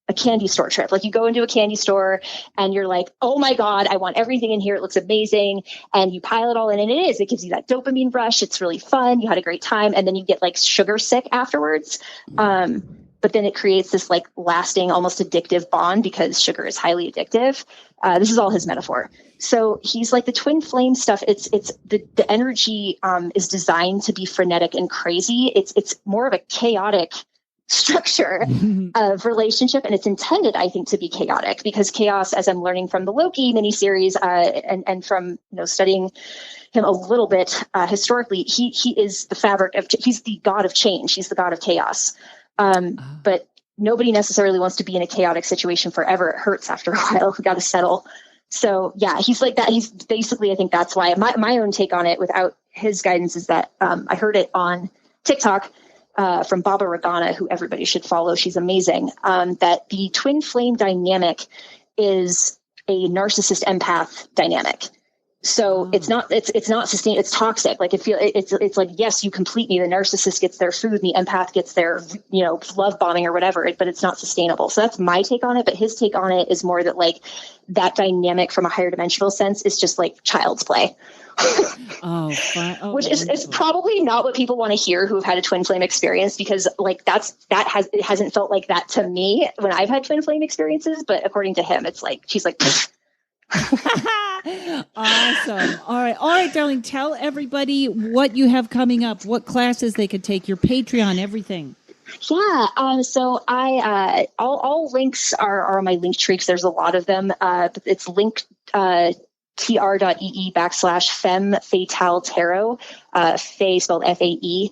Speaker 3: A candy store trip. Like you go into a candy store and you're like, oh my God, I want everything in here. It looks amazing. And you pile it all in, and it gives you that dopamine rush. It's really fun. You had a great time. And then you get like sugar sick afterwards. But then it creates this like lasting, almost addictive bond because sugar is highly addictive. This is all his metaphor. So he's like the twin flame stuff. It's the energy is designed to be frenetic and crazy. It's more of a chaotic structure of relationship, and it's intended, I think, to be chaotic because chaos, as I'm learning from the Loki miniseries and from studying him a little bit historically, he is the fabric of. He's the god of change. He's the god of chaos. But nobody necessarily wants to be in a chaotic situation forever. It hurts after a while. We got to settle. So yeah, he's like that. He's basically, I think that's why my own take on it, without his guidance is that I heard it on TikTok from Baba Ragana, who everybody should follow. She's amazing. That the twin flame dynamic is a narcissist empath dynamic. So it's not sustained. It's toxic. Like it's like, yes, you complete me. The narcissist gets their food and the empath gets their, love bombing or whatever, but it's not sustainable. So that's my take on it. But his take on it is more that like that dynamic from a higher dimensional sense is just like child's play. Which is probably not what people want to hear who have had a twin flame experience, because like it hasn't felt like that to me when I've had twin flame experiences. But according to him, it's like, she's like,
Speaker 2: awesome. All right, darling. Tell everybody what you have coming up, what classes they could take, your Patreon, everything.
Speaker 3: Yeah. So all links are on my link tree, because there's a lot of them. It's linked, tr.ee/femme fatale tarot, Faye spelled Fae.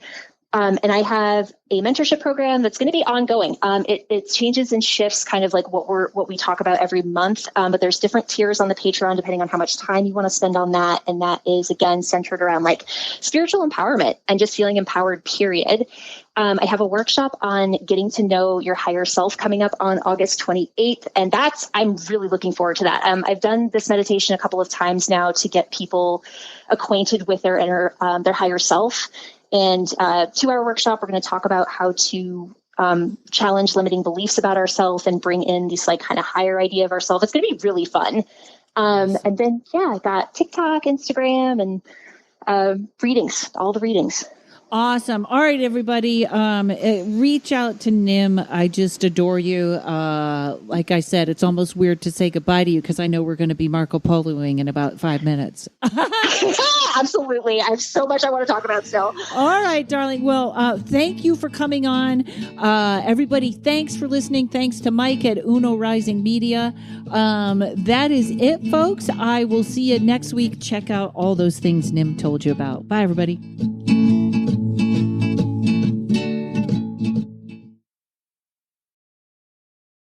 Speaker 3: And I have a mentorship program that's going to be ongoing. It changes and shifts kind of like what we talk about every month. But there's different tiers on the Patreon depending on how much time you want to spend on that. And that is, again, centered around like spiritual empowerment and just feeling empowered, period. I have a workshop on getting to know your higher self coming up on August 28th. And I'm really looking forward to that. I've done this meditation a couple of times now to get people acquainted with their their higher self. And 2-hour workshop, we're going to talk about how to challenge limiting beliefs about ourselves and bring in this like kind of higher idea of ourselves. It's going to be really fun. And then, I got TikTok, Instagram, and readings, all the readings.
Speaker 2: Awesome. All right, everybody. Reach out to Nim. I just adore you. Like I said, it's almost weird to say goodbye to you because I know we're going to be Marco Poloing in about 5 minutes.
Speaker 3: Absolutely. I have so much I want to talk about still.
Speaker 2: All right, darling. Well, thank you for coming on. Everybody, thanks for listening. Thanks to Mike at Uno Rising Media. That is it, folks. I will see you next week. Check out all those things Nim told you about. Bye, everybody.